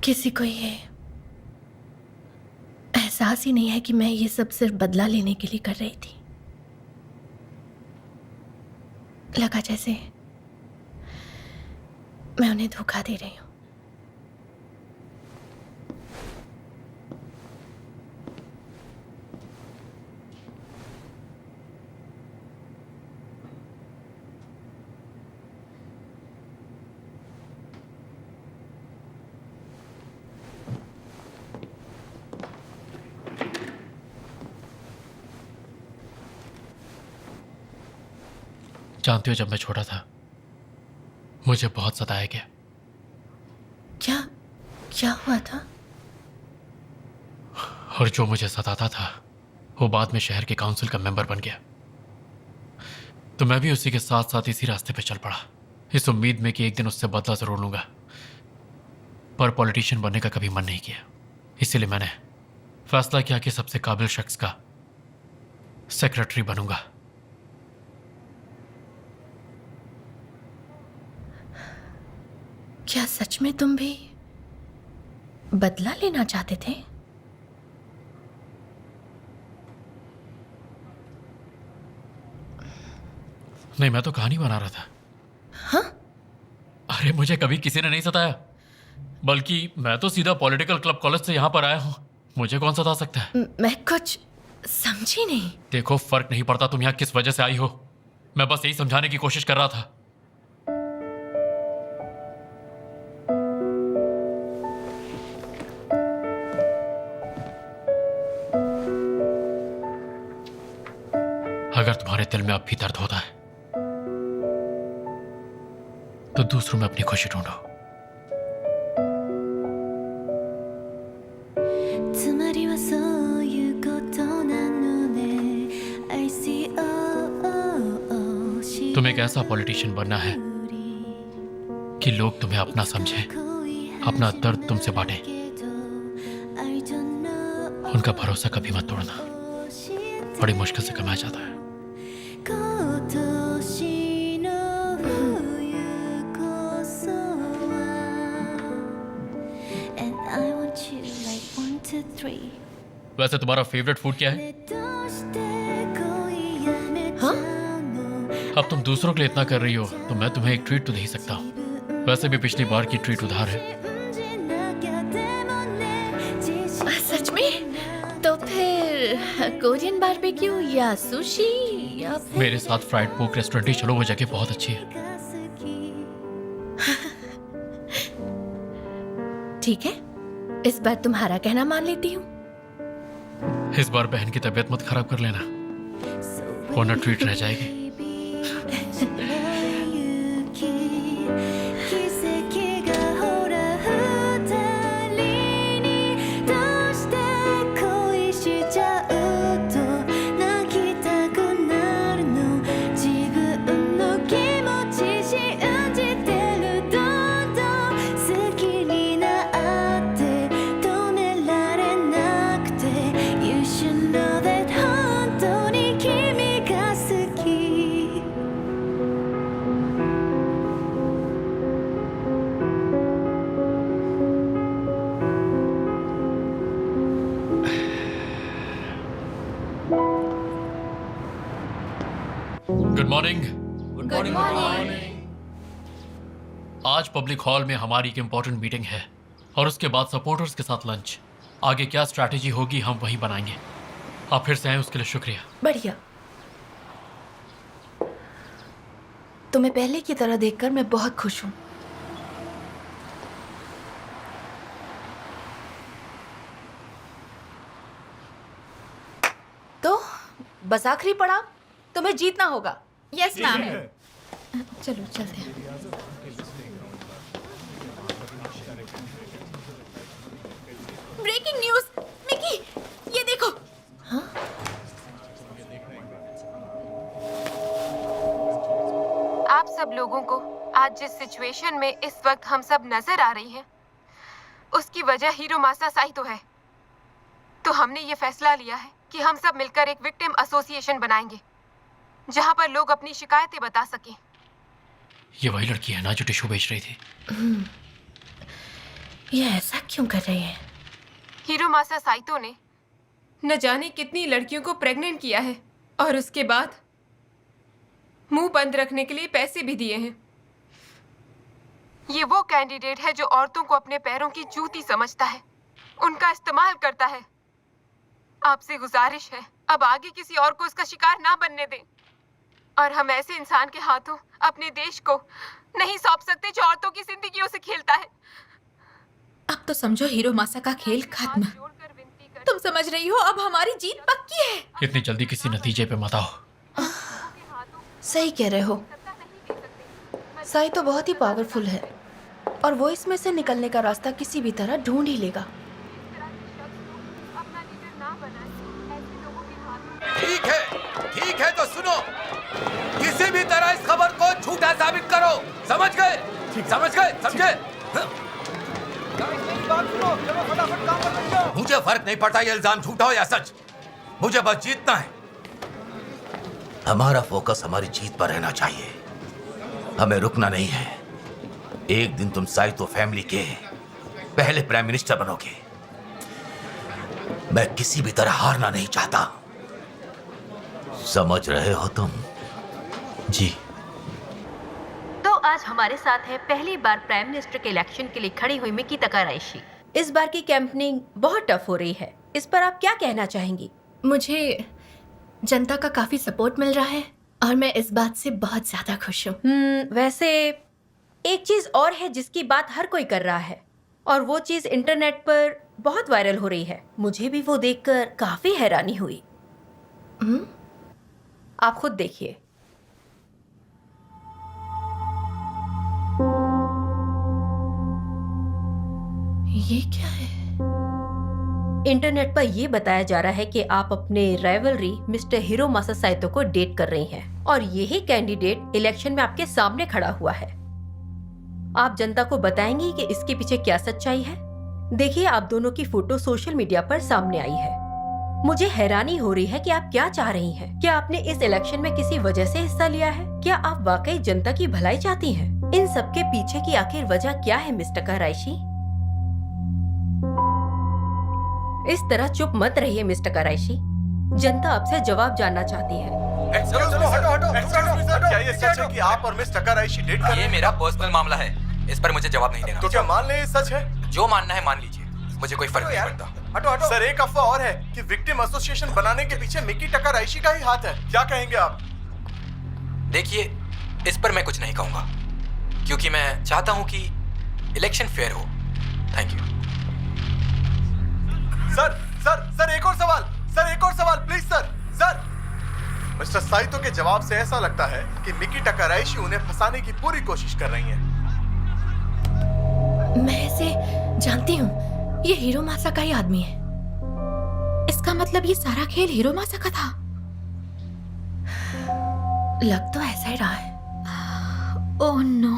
किसी को ये एहसास ही नहीं है कि मैं ये सब सिर्फ बदला लेने के लिए कर रही थी। लगा जैसे मैं उन्हें धोखा दे रही हूं। जानती हो, जब मैं छोटा था मुझे बहुत सताया गया। क्या हुआ था? और जो मुझे सताता था वो बाद में शहर के काउंसिल का मेंबर बन गया। तो मैं भी उसी के साथ साथ इसी रास्ते पे चल पड़ा, इस उम्मीद में कि एक दिन उससे बदला जरूर लूंगा। पर पॉलिटिशियन बनने का कभी मन नहीं किया। इसीलिए मैंने फैसला किया कि सबसे काबिल शख्स का सेक्रेटरी बनूंगा। क्या सच में तुम भी बदला लेना चाहते थे? नहीं, मैं तो कहानी बना रहा था। हाँ? अरे मुझे कभी किसी ने नहीं सताया, बल्कि मैं तो सीधा पॉलिटिकल क्लब कॉलेज से यहाँ पर आया हूँ। मुझे कौन सता सकता है? मैं कुछ समझी नहीं। देखो, फर्क नहीं पड़ता तुम यहाँ किस वजह से आई हो। मैं बस यही समझाने की कोशिश कर रहा था। अगर तुम्हारे दिल में अब भी दर्द होता है तो दूसरों में अपनी खुशी ढूंढो। तुम्हें एक ऐसा पॉलिटिशियन बनना है कि लोग तुम्हें अपना समझे, अपना दर्द तुमसे बांटे। उनका भरोसा कभी मत तोड़ना, बड़ी मुश्किल से कमाया जाता है। वैसे तुम्हारा फेवरेट फूड क्या है? हाँ? अब तुम दूसरों के लिए इतना कर रही हो तो मैं तुम्हें एक ट्रीट तो दे ही सकता हूँ। वैसे भी पिछली बार की ट्रीट उधार है। सच में? तो फिर कोरियन बारबेक्यू या सुशी या फिर... मेरे साथ फ्राइड पोर्क रेस्टोरेंट ही चलो, वो जगह बहुत अच्छी है। ठीक है, इस बार तुम्हारा कहना मान लेती हूँ। इस बार बहन की तबीयत मत खराब कर लेना, वरना ट्रीट रह जाएगी। Good morning. Good morning. आज पब्लिक हॉल में हमारी एक इम्पोर्टेंट मीटिंग है और उसके बाद सपोर्टर्स के साथ लंच। आगे क्या स्ट्रैटेजी होगी हम वही बनाएंगे। आप फिर से आए उसके लिए शुक्रिया। बढ़िया। तुम्हें पहले की तरह देखकर मैं बहुत खुश हूँ। तो बस आखिरी पड़ाव, तुम्हें जीतना होगा। Yes ma'am. चलो चलते हैं। ब्रेकिंग न्यूज, मिकी, ये देखो। हाँ? आप सब लोगों को आज जिस सिचुएशन में इस वक्त हम सब नजर आ रही हैं, उसकी वजह हिरोमासा साइतो है। तो हमने ये फैसला लिया है कि हम सब मिलकर एक विक्टिम एसोसिएशन बनाएंगे, जहां पर लोग अपनी शिकायतें बता सकें। ये वही लड़की है ना जो टिश्यू बेच रही थी? ये ऐसा क्यों कर रही है? हिरोमासा साइतो ने न जाने कितनी लड़कियों को प्रेग्नेंट किया है और उसके बाद मुंह बंद रखने के लिए पैसे भी दिए हैं। ये वो कैंडिडेट है जो औरतों को अपने पैरों की जूती समझता है, उनका इस्तेमाल करता है। आपसे गुजारिश है, अब आगे किसी और को इसका शिकार ना बनने दें। और हम ऐसे इंसान के हाथों अपने देश को नहीं सौंप सकते जो औरतों की जिंदगियों से खेलता है। अब तो समझो हिरोमासा का खेल खत्म। तुम समझ रही हो, अब हमारी जीत पक्की है। इतनी जल्दी किसी नतीजे पे मत आओ। सही कह रहे हो। साई तो बहुत ही पावरफुल है और वो इसमें से निकलने का रास्ता किसी भी तरह ढूंढ ही लेगा। ठीक है तो सुनो, किसी भी तरह इस खबर को झूठा साबित करो। समझ गए? समझे? मुझे फर्क नहीं पड़ता ये इल्जाम झूठा हो या सच, मुझे बस जीतना है। हमारा फोकस हमारी जीत पर रहना चाहिए, हमें रुकना नहीं है। एक दिन तुम साइतो फैमिली के पहले प्राइम मिनिस्टर बनोगे। मैं किसी भी तरह हारना नहीं चाहता, समझ रहे हो तुम? जी। तो आज हमारे साथ है पहली बार प्राइम मिनिस्टर के इलेक्शन के लिए खड़ी हुई मिकी तकाराइशी। इस बार की कैंपेनिंग बहुत टफ हो रही है, इस पर आप क्या कहना चाहेंगी? मुझे जनता का काफी सपोर्ट मिल रहा है और मैं इस बात से बहुत ज्यादा खुश हूँ। वैसे एक चीज और है जिसकी बात हर कोई कर रहा है और वो चीज इंटरनेट पर बहुत वायरल हो रही है। मुझे भी वो देखकर काफी हैरानी हुई। आप खुद देखिए। ये क्या है? इंटरनेट पर यह बताया जा रहा है कि आप अपने राइवलरी मिस्टर हिरोमासा साइतो को डेट कर रही हैं और यही कैंडिडेट इलेक्शन में आपके सामने खड़ा हुआ है। आप जनता को बताएंगी कि इसके पीछे क्या सच्चाई है? देखिए, आप दोनों की फोटो सोशल मीडिया पर सामने आई है। मुझे हैरानी हो रही है कि आप क्या चाह रही हैं। क्या आपने इस इलेक्शन में किसी वजह से हिस्सा लिया है? क्या आप वाकई जनता की भलाई चाहती हैं? इन सब के पीछे की आखिर वजह क्या है मिस्टर कराइशी? इस तरह चुप मत रहिए मिस्टर कराइशी, जनता आपसे जवाब जानना चाहती है। क्या ये सच है कि आप और मिस तकाराइशी डेट कर रहे हैं? ये मेरा पर्सनल मामला है, इस पर मुझे जवाब नहीं देना। तो क्या मान लें ये सच है? जो मानना है मान लीजिए, मुझे कोई फर्क नहीं पड़ता। हटो। सर, एक अफवाह और है कि विक्टिम एसोसिएशन बनाने के पीछे मिकी तकाराइशी का ही हाथ है। क्या कहेंगे आप? देखिए, इस पर मैं कुछ नहीं कहूंगा क्योंकि मैं चाहता हूं कि इलेक्शन फेयर हो। Thank you. सर, एक और सवाल प्लीज सर। मिस्टर साइतो के जवाब से ऐसा लगता है कि मिकी तकाराइशी उन्हें फंसाने की पूरी कोशिश कर रही हैं। मैं इसे जानती हूँ, ये हिरोमासा का ही आदमी है। इसका मतलब ये सारा खेल हिरोमासा का था। लग तो ऐसा ही रहा है। ओह नो,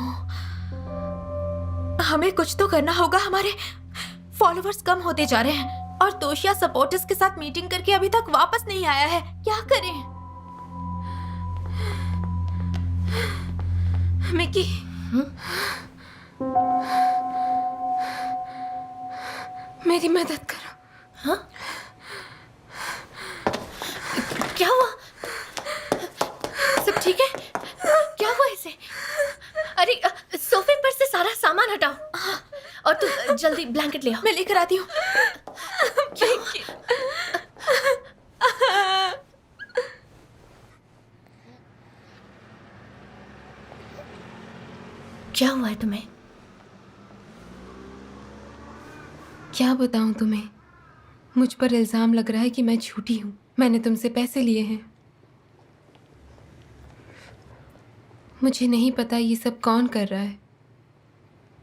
हमें कुछ तो करना होगा। हमारे फॉलोअर्स कम होते जा रहे हैं और तोशिया सपोर्टर्स के साथ मीटिंग करके अभी तक वापस नहीं आया है। क्या करें? मिकी, मेरी मदद करो। हाँ? क्या हुआ? सब ठीक है? क्या हुआ इसे? अरे सोफे पर से जल्दी ब्लैंकेट ले आओ। मैं लेकर आती हूँ। क्या हुआ है तुम्हें? क्या बताऊं तुम्हें? मुझ पर इल्जाम लग रहा है कि मैं झूठी हूँ। मैंने तुमसे पैसे लिए हैं। मुझे नहीं पता ये सब कौन कर रहा है,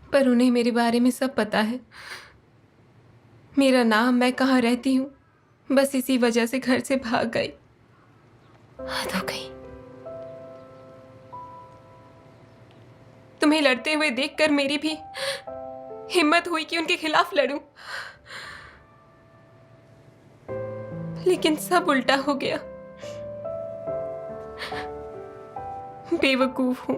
पर उन्हें मेरे बारे में सब पता है। मेरा नाम, मैं कहाँ रहती हूँ, बस इसी वजह से घर से भाग गई। हद हो गई। तुम्हें लड़ते हुए देखकर मेरी भी हिम्मत हुई कि उनके खिलाफ लड़ूं, लेकिन सब उल्टा हो गया। बेवकूफ हूं।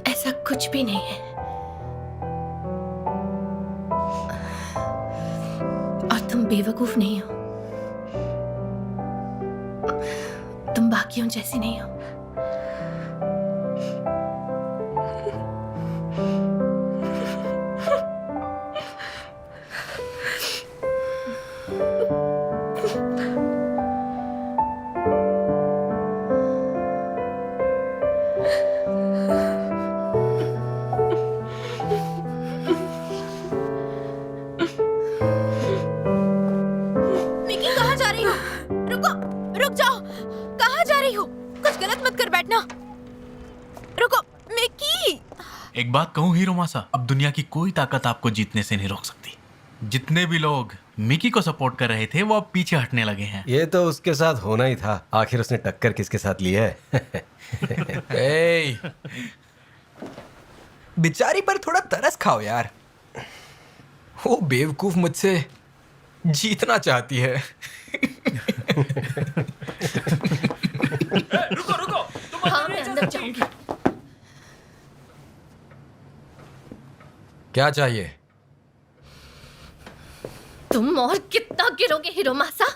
ऐसा कुछ भी नहीं है, और तुम बेवकूफ नहीं हो। तुम बाकियों जैसी नहीं हो। मिकी, कहाँ जा रही हो? रुको, रुक जाओ। कहाँ जा रही हो? कुछ गलत मत कर बैठना। रुको, मिकी। एक बात कहूँ हीरोमासा, अब दुनिया की कोई ताकत आपको जीतने से नहीं रोक सकती। जितने भी लोग मिकी को सपोर्ट कर रहे थे वो अब पीछे हटने लगे हैं। ये तो उसके साथ होना ही था। आखिर उसने टक्कर किसके साथ ली है? ए, बेचारी पर थोड़ा तरस खाओ यार। वो बेवकूफ मुझसे जीतना चाहती है। रुको रुको, हाँ, मैं अंदर जाऊंगी। क्या चाहिए? तुम और कितना गिरोगे हिरोमासा?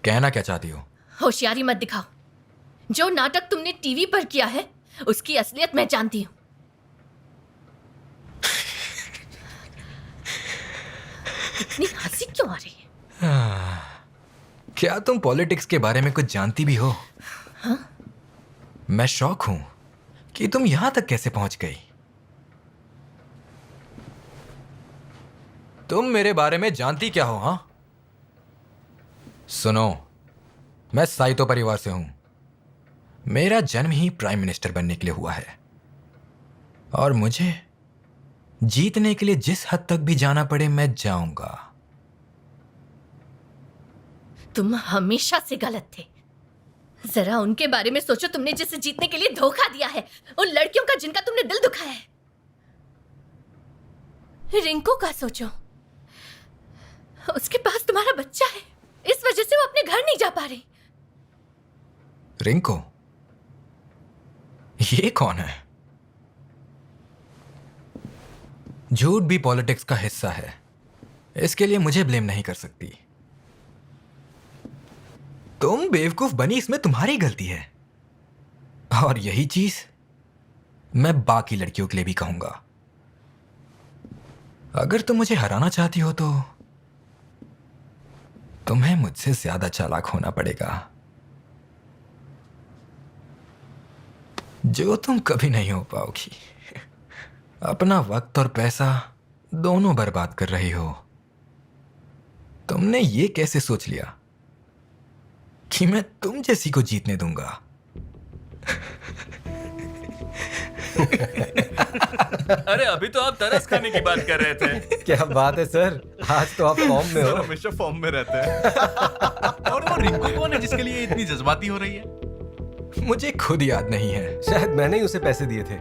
कहना क्या चाहती हो? होशियारी मत दिखाओ। जो नाटक तुमने टीवी पर किया है उसकी असलियत मैं जानती हूँ। इतनी हंसी क्यों आ रही है? क्या तुम पॉलिटिक्स के बारे में कुछ जानती भी हो? हाँ? मैं शॉक हूं कि तुम यहां तक कैसे पहुंच गई। तुम मेरे बारे में जानती क्या हो? हाँ, सुनो, मैं साइतो परिवार से हूं। मेरा जन्म ही प्राइम मिनिस्टर बनने के लिए हुआ है, और मुझे जीतने के लिए जिस हद तक भी जाना पड़े मैं जाऊंगा। तुम हमेशा से गलत थे। जरा उनके बारे में सोचो, तुमने जिसे जीतने के लिए धोखा दिया है, उन लड़कियों का जिनका तुमने दिल दुखाया है। रिंकू का सोचो, उसके पास तुम्हारा बच्चा है, इस वजह से वो अपने घर नहीं जा पा रही। रिंकू? ये कौन है? झूठ भी पॉलिटिक्स का हिस्सा है, इसके लिए मुझे ब्लेम नहीं कर सकती। तुम बेवकूफ बनी, इसमें तुम्हारी गलती है, और यही चीज मैं बाकी लड़कियों के लिए भी कहूंगा। अगर तुम मुझे हराना चाहती हो तो तुम्हें मुझसे ज्यादा चालाक होना पड़ेगा, जो तुम कभी नहीं हो पाओगी। अपना वक्त और पैसा दोनों बर्बाद कर रही हो। तुमने ये कैसे सोच लिया कि मैं तुम जैसी को जीतने दूंगा? अरे अभी तो आप तरस खाने की बात कर रहे थे। क्या बात है सर, आज तो आप फॉर्म में हो। हमेशा फॉर्म में रहते हैं। और वो रिंकू कौन है जिसके लिए इतनी जज्बाती हो रही है? मुझे खुद याद नहीं है। शायद मैंने ही उसे पैसे दिए थे।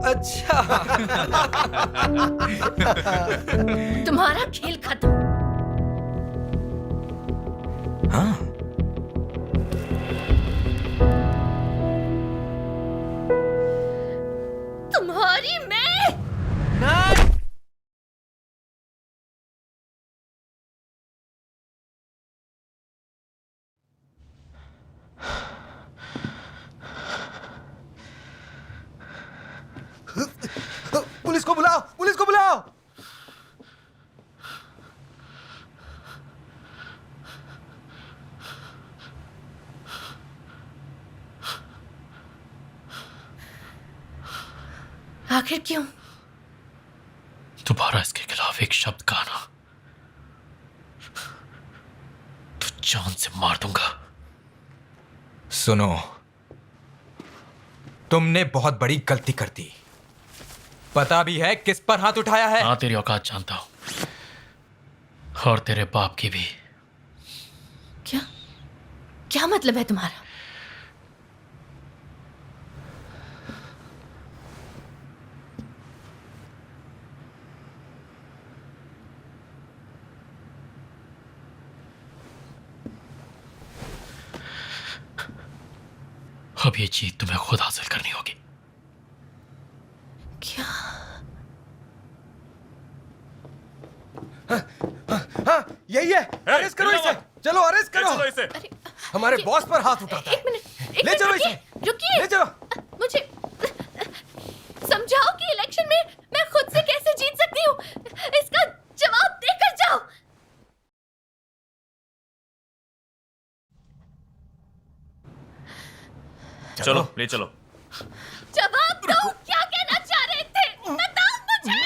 अच्छा। तुम्हारा खेल खत्म। हाँ, तुम्हारी मैं। आखिर क्यों? दोबारा इसके खिलाफ एक शब्द कहना तो जान से मार दूंगा। सुनो, तुमने बहुत बड़ी गलती कर दी। पता भी है किस पर हाथ उठाया है? हाँ, तेरी औकात जानता हूं, और तेरे बाप की भी। क्या क्या मतलब है तुम्हारा? अब ये जीत तुम्हें खुद हासिल करनी होगी। क्या? हाँ, यही है। अरेस्ट करो इसे। चलो अरेस्ट करो। हमारे बॉस पर हाथ उठाता है। ले चलो इसे। रुकिए। ले चलो। मुझे समझाओ कि इलेक्शन में मैं खुद से कैसे जीत सकती हूँ। इसका जवाब देकर जाओ। चलो ले चलो। जवाब दो, क्या कहना चाह रहे थे? बताओ मुझे।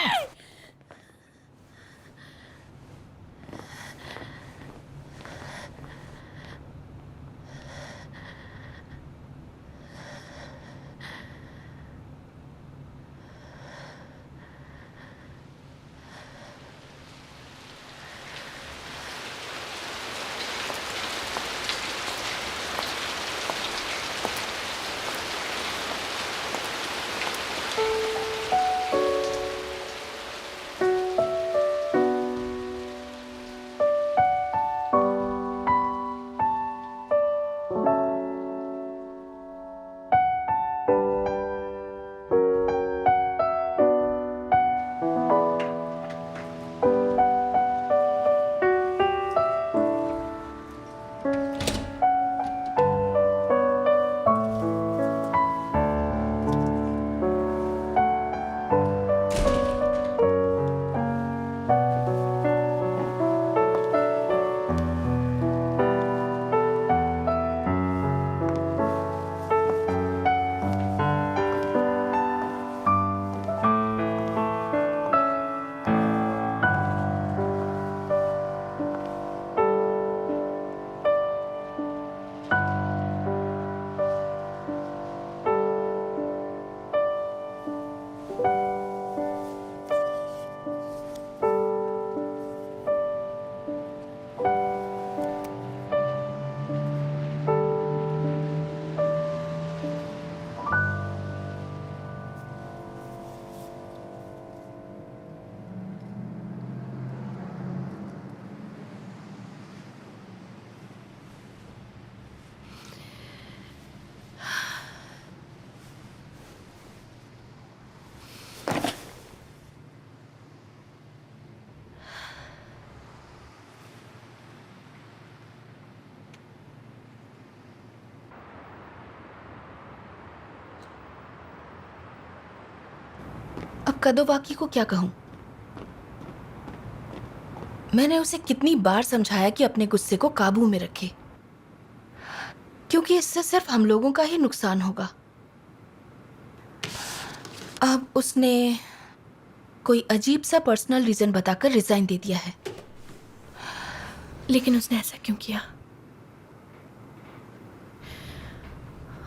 अब कदोबाकी को क्या कहूं? मैंने उसे कितनी बार समझाया कि अपने गुस्से को काबू में रखे, क्योंकि इससे सिर्फ हम लोगों का ही नुकसान होगा। अब उसने कोई अजीब सा पर्सनल रीजन बताकर रिजाइन दे दिया है। लेकिन उसने ऐसा क्यों किया?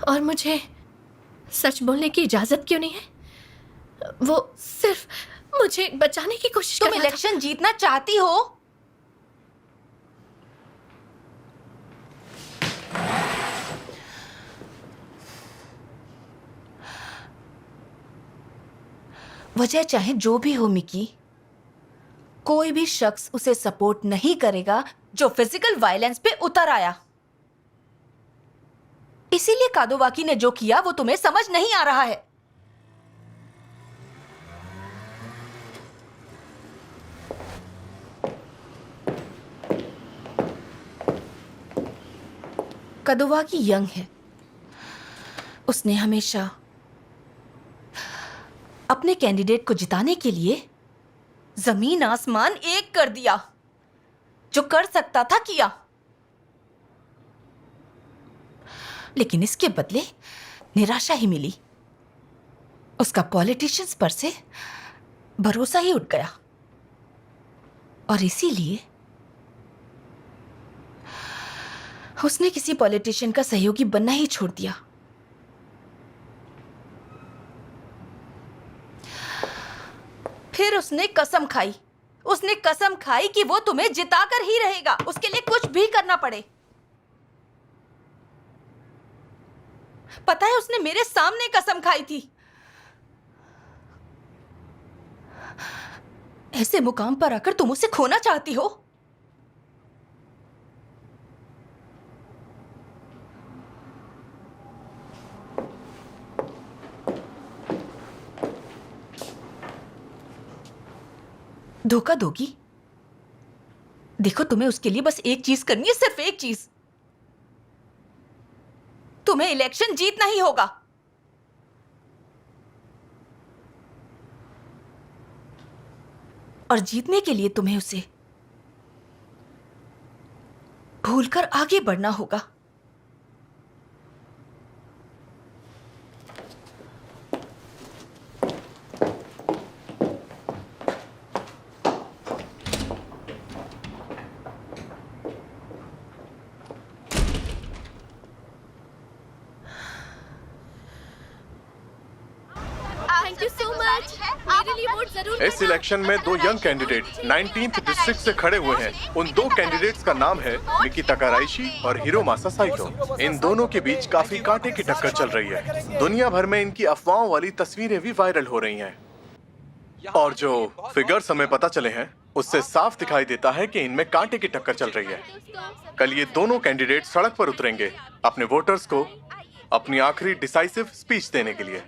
और मुझे सच बोलने की इजाजत क्यों नहीं है? वो सिर्फ मुझे बचाने की कोशिश कर रहा था। तुम इलेक्शन जीतना चाहती हो? वजह चाहे जो भी हो मिकी, कोई भी शख्स उसे सपोर्ट नहीं करेगा जो फिजिकल वायलेंस पे उतर आया। इसीलिए कादोवाकी ने जो किया वो तुम्हें समझ नहीं आ रहा है। कादोवाकी यंग है। उसने हमेशा अपने कैंडिडेट को जिताने के लिए जमीन आसमान एक कर दिया। जो कर सकता था किया, लेकिन इसके बदले निराशा ही मिली। उसका पॉलिटिशियंस पर से भरोसा ही उठ गया और इसीलिए उसने किसी पॉलिटिशियन का सहयोगी बनना ही छोड़ दिया। फिर उसने कसम खाई कि वो तुम्हें जिताकर ही रहेगा, उसके लिए कुछ भी करना पड़े। पता है उसने मेरे सामने कसम खाई थी। ऐसे मुकाम पर आकर तुम उसे खोना चाहती हो? धोखा दोगी? देखो, तुम्हें उसके लिए बस एक चीज करनी है, सिर्फ एक चीज। तुम्हें इलेक्शन जीतना ही होगा। और जीतने के लिए तुम्हें उसे भूलकर आगे बढ़ना होगा। Thank you so much. मेरे लिए वोट जरूर इस इलेक्शन में दो यंग कैंडिडेट 19th डिस्ट्रिक्ट से खड़े हुए हैं। उन दो कैंडिडेट्स का नाम है मिकी तकाराइशी और हिरोमासा साइतो। इन दोनों के बीच काफी कांटे की टक्कर चल रही है। दुनिया भर में इनकी अफवाहों वाली तस्वीरें भी वायरल हो रही हैं। और जो फिगर्स हमें पता चले हैं उससे साफ दिखाई देता है कि इनमें कांटे की टक्कर चल रही है। कल ये दोनों कैंडिडेट सड़क पर उतरेंगे अपने वोटर्स को अपनी आखिरी डिसाइसिव स्पीच देने के लिए।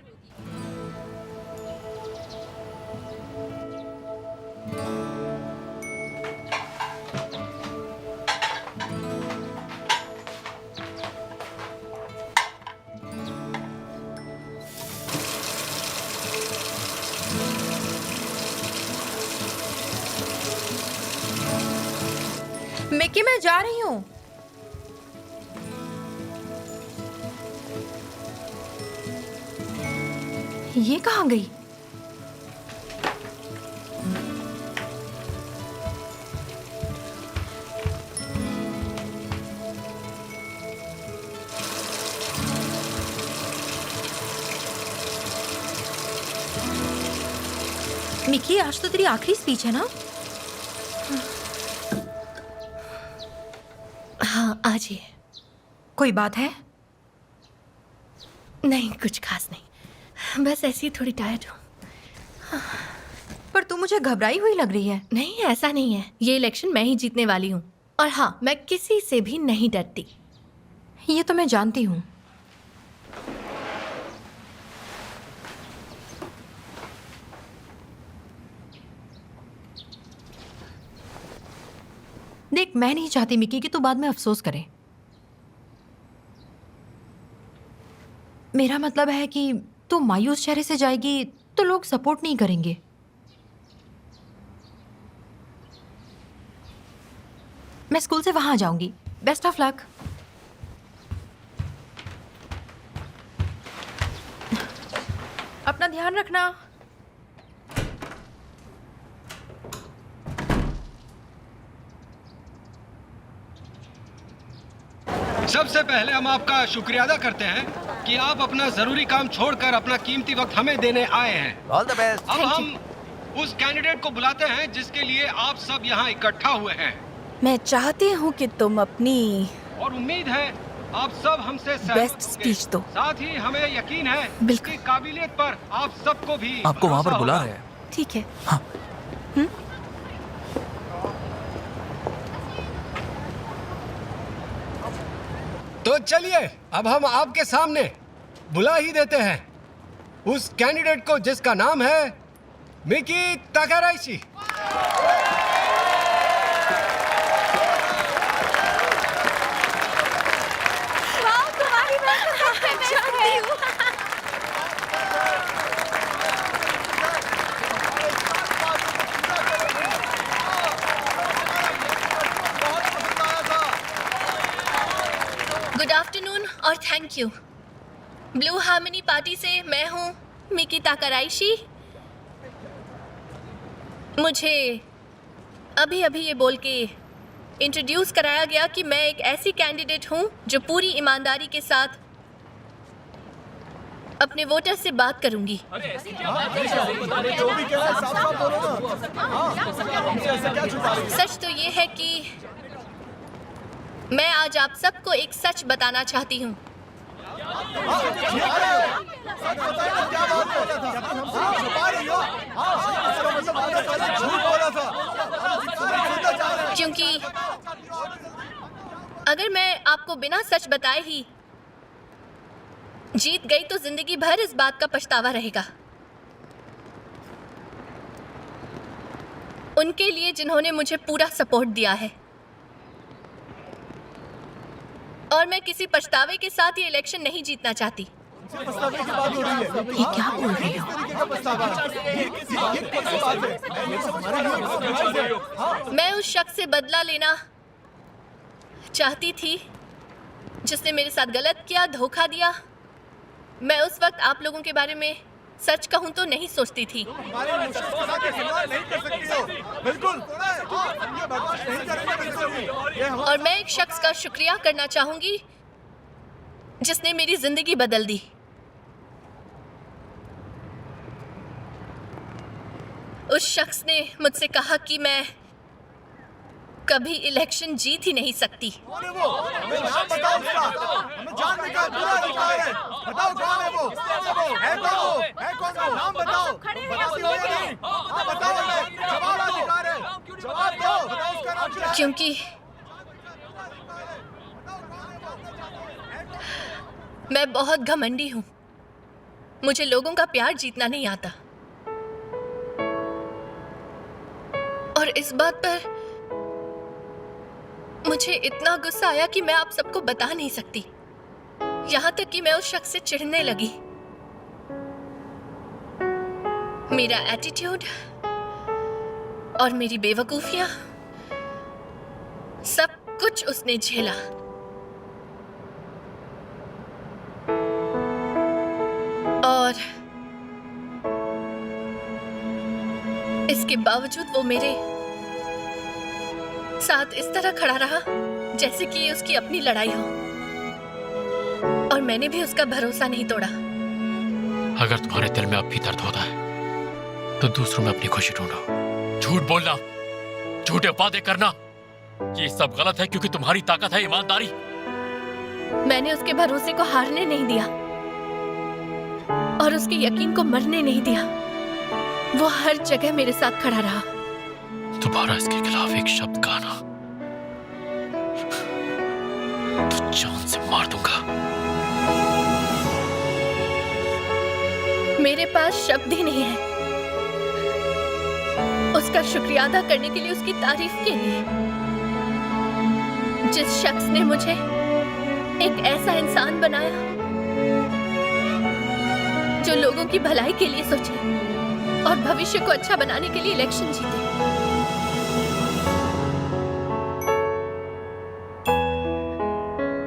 मिकी, मैं जा रही हूँ। ये कहाँ गई? मिकी, आज तो तेरी आखिरी स्पीच है ना? हाँ, आज ही। कोई बात है? नहीं, कुछ खास नहीं, बस ऐसी ही थोड़ी टायर्ड हूँ। पर तू मुझे घबराई हुई लग रही है। नहीं, ऐसा नहीं है। ये इलेक्शन मैं ही जीतने वाली हूँ और हाँ, मैं किसी से भी नहीं डरती। ये तो मैं जानती हूँ। देख, मैं नहीं चाहती मिकी कि तू बाद में अफसोस करे। मेरा मतलब है कि तू मायूस चेहरे से जाएगी तो लोग सपोर्ट नहीं करेंगे। मैं स्कूल से वहां जाऊंगी। Best of luck. अपना ध्यान रखना। सबसे पहले हम आपका शुक्रिया अदा करते हैं कि आप अपना जरूरी काम छोड़कर अपना कीमती वक्त हमें देने आए हैं। All the best. अब हम उस कैंडिडेट को बुलाते हैं जिसके लिए आप सब यहाँ इकट्ठा हुए हैं। मैं चाहती हूँ कि तुम अपनी और उम्मीद है आप सब हमसे सहमत बेस्ट होंगे। स्पीच दो। साथ ही हमें यकीन है बिल्कुल। कि काबिलियत पर आप सबको भी आपको वहाँ पर भरोसा बुला होगा। रहे हैं। ठीक है। हाँ। तो चलिए अब हम आपके सामने बुला ही देते हैं उस कैंडिडेट को जिसका नाम है मिकी तकाराइशी। गुड आफ्टरनून और thank you. Blue harmony party से मैं हूँ मिकी ताकाराइशी, मुझे अभी अभी ये बोल के इंट्रोड्यूस कराया गया कि मैं एक ऐसी कैंडिडेट हूँ जो पूरी ईमानदारी के साथ अपने वोटर से बात करूंगी। सच तो ये है कि मैं आज आप सबको एक सच बताना चाहती हूँ। क्योंकि अगर मैं आपको बिना सच बताए ही जीत गई तो जिंदगी भर इस बात का पछतावा रहेगा। उनके लिए जिन्होंने मुझे पूरा सपोर्ट दिया है, और मैं किसी पछतावे के साथ ये इलेक्शन नहीं जीतना चाहती। ये क्या बोल रही हो? मैं उस शख्स से बदला लेना चाहती थी जिसने मेरे साथ गलत किया, धोखा दिया। मैं उस वक्त आप लोगों के बारे में सच कहूं तो नहीं सोचती थी। और मैं एक शख्स का शुक्रिया करना चाहूंगी जिसने मेरी जिंदगी बदल दी। उस शख्स ने मुझसे कहा कि मैं कभी इलेक्शन जीत ही नहीं सकती। क्योंकि मैं बहुत घमंडी हूँ। मुझे लोगों का प्यार जीतना नहीं आता, और इस बात पर मुझे इतना गुस्सा आया कि मैं आप सबको बता नहीं सकती। यहाँ तक कि मैं उस शख्स से चिढ़ने लगी। मेरा एटीट्यूड और मेरी बेवकूफियां, सब कुछ उसने झेला। और इसके बावजूद वो मेरे साथ इस तरह खड़ा रहा जैसे कि ये उसकी अपनी लड़ाई हो, और मैंने भी उसका भरोसा नहीं तोड़ा। अगर तुम्हारे दिल में अब भी दर्द होता है तो दूसरों में अपनी खुशी ढूंढो। झूठ बोलना, झूठे वादे करना, ये सब गलत है क्योंकि तुम्हारी ताकत है ईमानदारी। मैंने उसके भरोसे को हारने नहीं दिया और उसके यकीन को मरने नहीं दिया। वो हर जगह मेरे साथ खड़ा रहा। दोबारा इसके खिलाफ एक शब्द गाना तो जान से मार दूंगा। मेरे पास शब्द ही नहीं है उसका शुक्रिया अदा करने के लिए, उसकी तारीफ के लिए। जिस शख्स ने मुझे एक ऐसा इंसान बनाया जो लोगों की भलाई के लिए सोचे और भविष्य को अच्छा बनाने के लिए इलेक्शन जीते।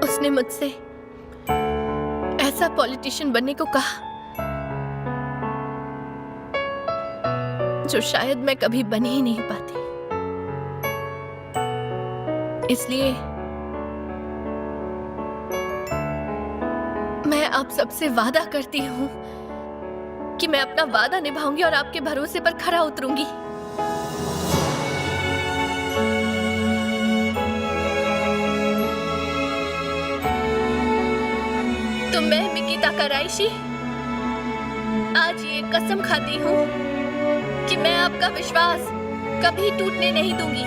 उसने मुझसे ऐसा पॉलिटिशियन बनने को कहा जो शायद मैं कभी बन ही नहीं पाती। इसलिए मैं आप सबसे वादा करती हूँ कि मैं अपना वादा निभाऊंगी और आपके भरोसे पर खरा उतरूंगी। तो मैं मिकी ताकाराइशी आज ये कसम खाती हूँ कि मैं आपका विश्वास कभी टूटने नहीं दूंगी।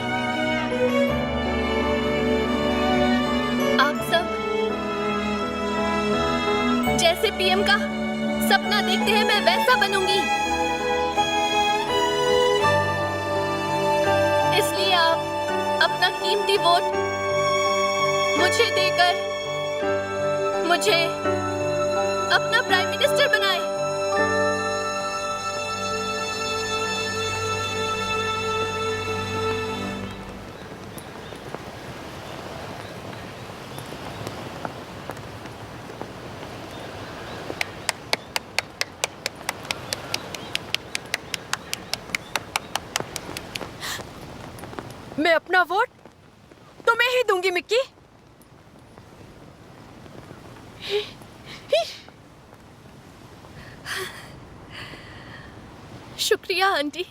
आप सब जैसे पीएम का सपना देखते हैं मैं वैसा बनूंगी। इसलिए आप अपना कीमती वोट मुझे देकर मुझे अपना प्राइम मिनिस्टर बनाए। मैं अपना वोट तुम्हें ही दूंगी मिक्की। शुक्रिया आंटी।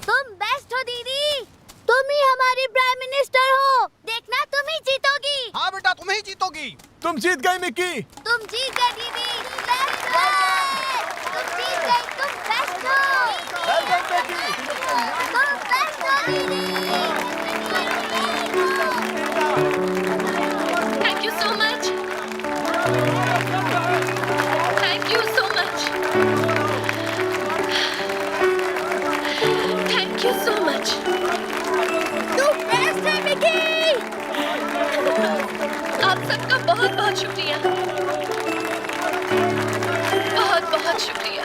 तुम बेस्ट हो दीदी, तुम ही हमारी प्राइम मिनिस्टर हो। देखना तुम ही जीतोगी। हाँ बेटा, तुम ही जीतोगी। तुम जीत गई मिक्की। तुम जीत गए दीदी। तुम जीत गई, तुम बेस्ट हो। तुम बेस्ट हो दीदी। Thank you so much. Thank you so much. Thank you so much. तुम बेस्ट है मिकी। आप सबका बहुत बहुत शुक्रिया। बहुत बहुत शुक्रिया।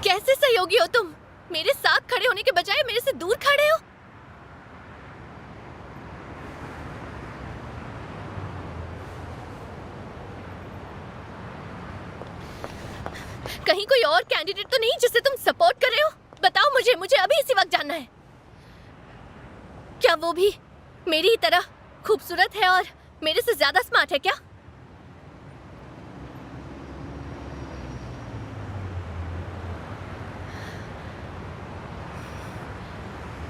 कैसे सहयोगी हो तुम? मेरे साथ खड़े होने के बजाय मेरे से दूर खड़े हो। कहीं कोई और कैंडिडेट तो नहीं जिसे तुम सपोर्ट कर रहे हो? बताओ मुझे, मुझे अभी इसी वक्त जानना है। क्या वो भी मेरी ही तरह खूबसूरत है और मेरे से ज्यादा स्मार्ट है क्या?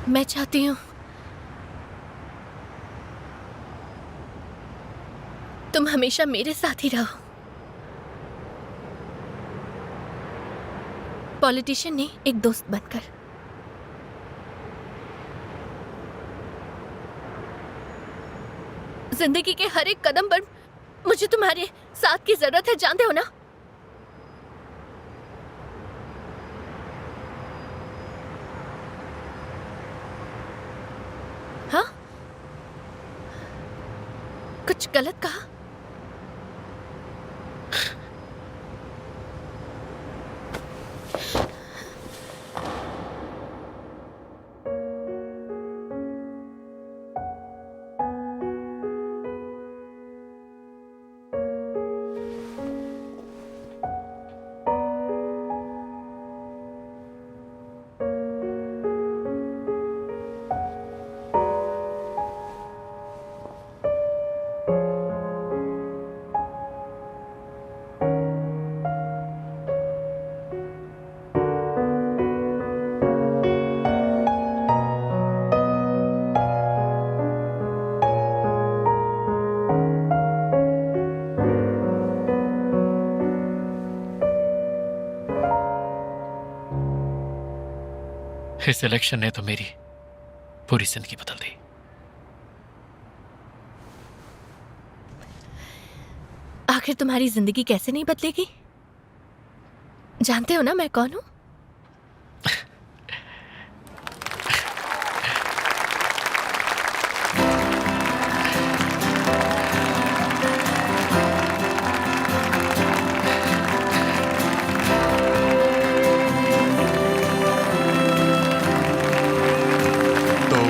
मैं चाहती हूँ तुम हमेशा मेरे साथ ही रहो। पॉलिटिशियन नहीं, एक दोस्त बनकर। जिंदगी के हर एक कदम पर मुझे तुम्हारे साथ की जरूरत है, जानते हो ना? हाँ? कुछ गलत कहा? इस इलेक्शन ने तो मेरी पूरी जिंदगी बदल दी। आखिर तुम्हारी जिंदगी कैसे नहीं बदलेगी? जानते हो ना मैं कौन हूं?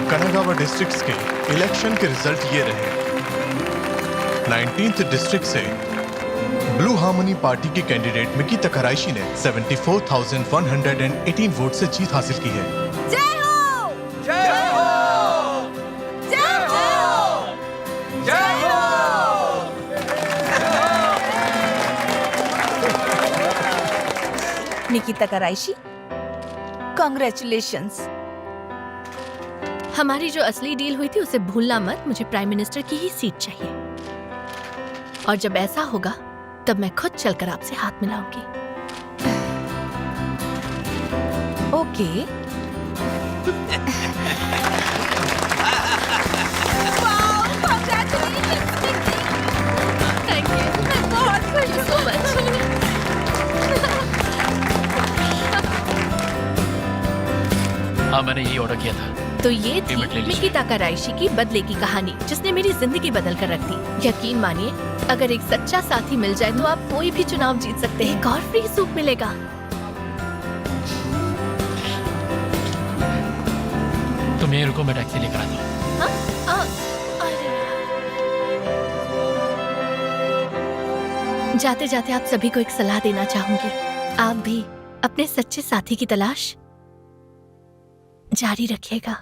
कनागावा डिस्ट्रिक्ट के इलेक्शन के रिजल्ट ये रहे। 19th डिस्ट्रिक्ट से ब्लू हार्मनी पार्टी के कैंडिडेट मिकी तकाराइशी ने 74,118 वोट से जीत हासिल की है। जय हो! जय हो! जय हो! जय हो! निकिता कराइशी, कॉन्ग्रेचुलेशंस। हमारी जो असली डील हुई थी उसे भूलना मत। मुझे प्राइम मिनिस्टर की ही सीट चाहिए, और जब ऐसा होगा तब मैं खुद चलकर आपसे हाथ मिलाऊंगी। ओके। थैंक यू, मैं बहुत खुश हूँ। So much. हाँ, मैंने यही ऑर्डर किया था। तो ये थी पेमेंट ले लीजिए। मिकी ताकाराइशी की बदले की कहानी, जिसने मेरी जिंदगी बदल कर रख दी। यकीन मानिए, अगर एक सच्चा साथी मिल जाए तो आप कोई भी चुनाव जीत सकते हैं। एक और फ्री सूप मिलेगा। तुम यहीं रुको, मैं टैक्सी लेकर आता हूँ। हाँ? जाते जाते आप सभी को एक सलाह देना चाहूंगी। आप भी अपने सच्चे साथी की तलाश जारी रखिएगा।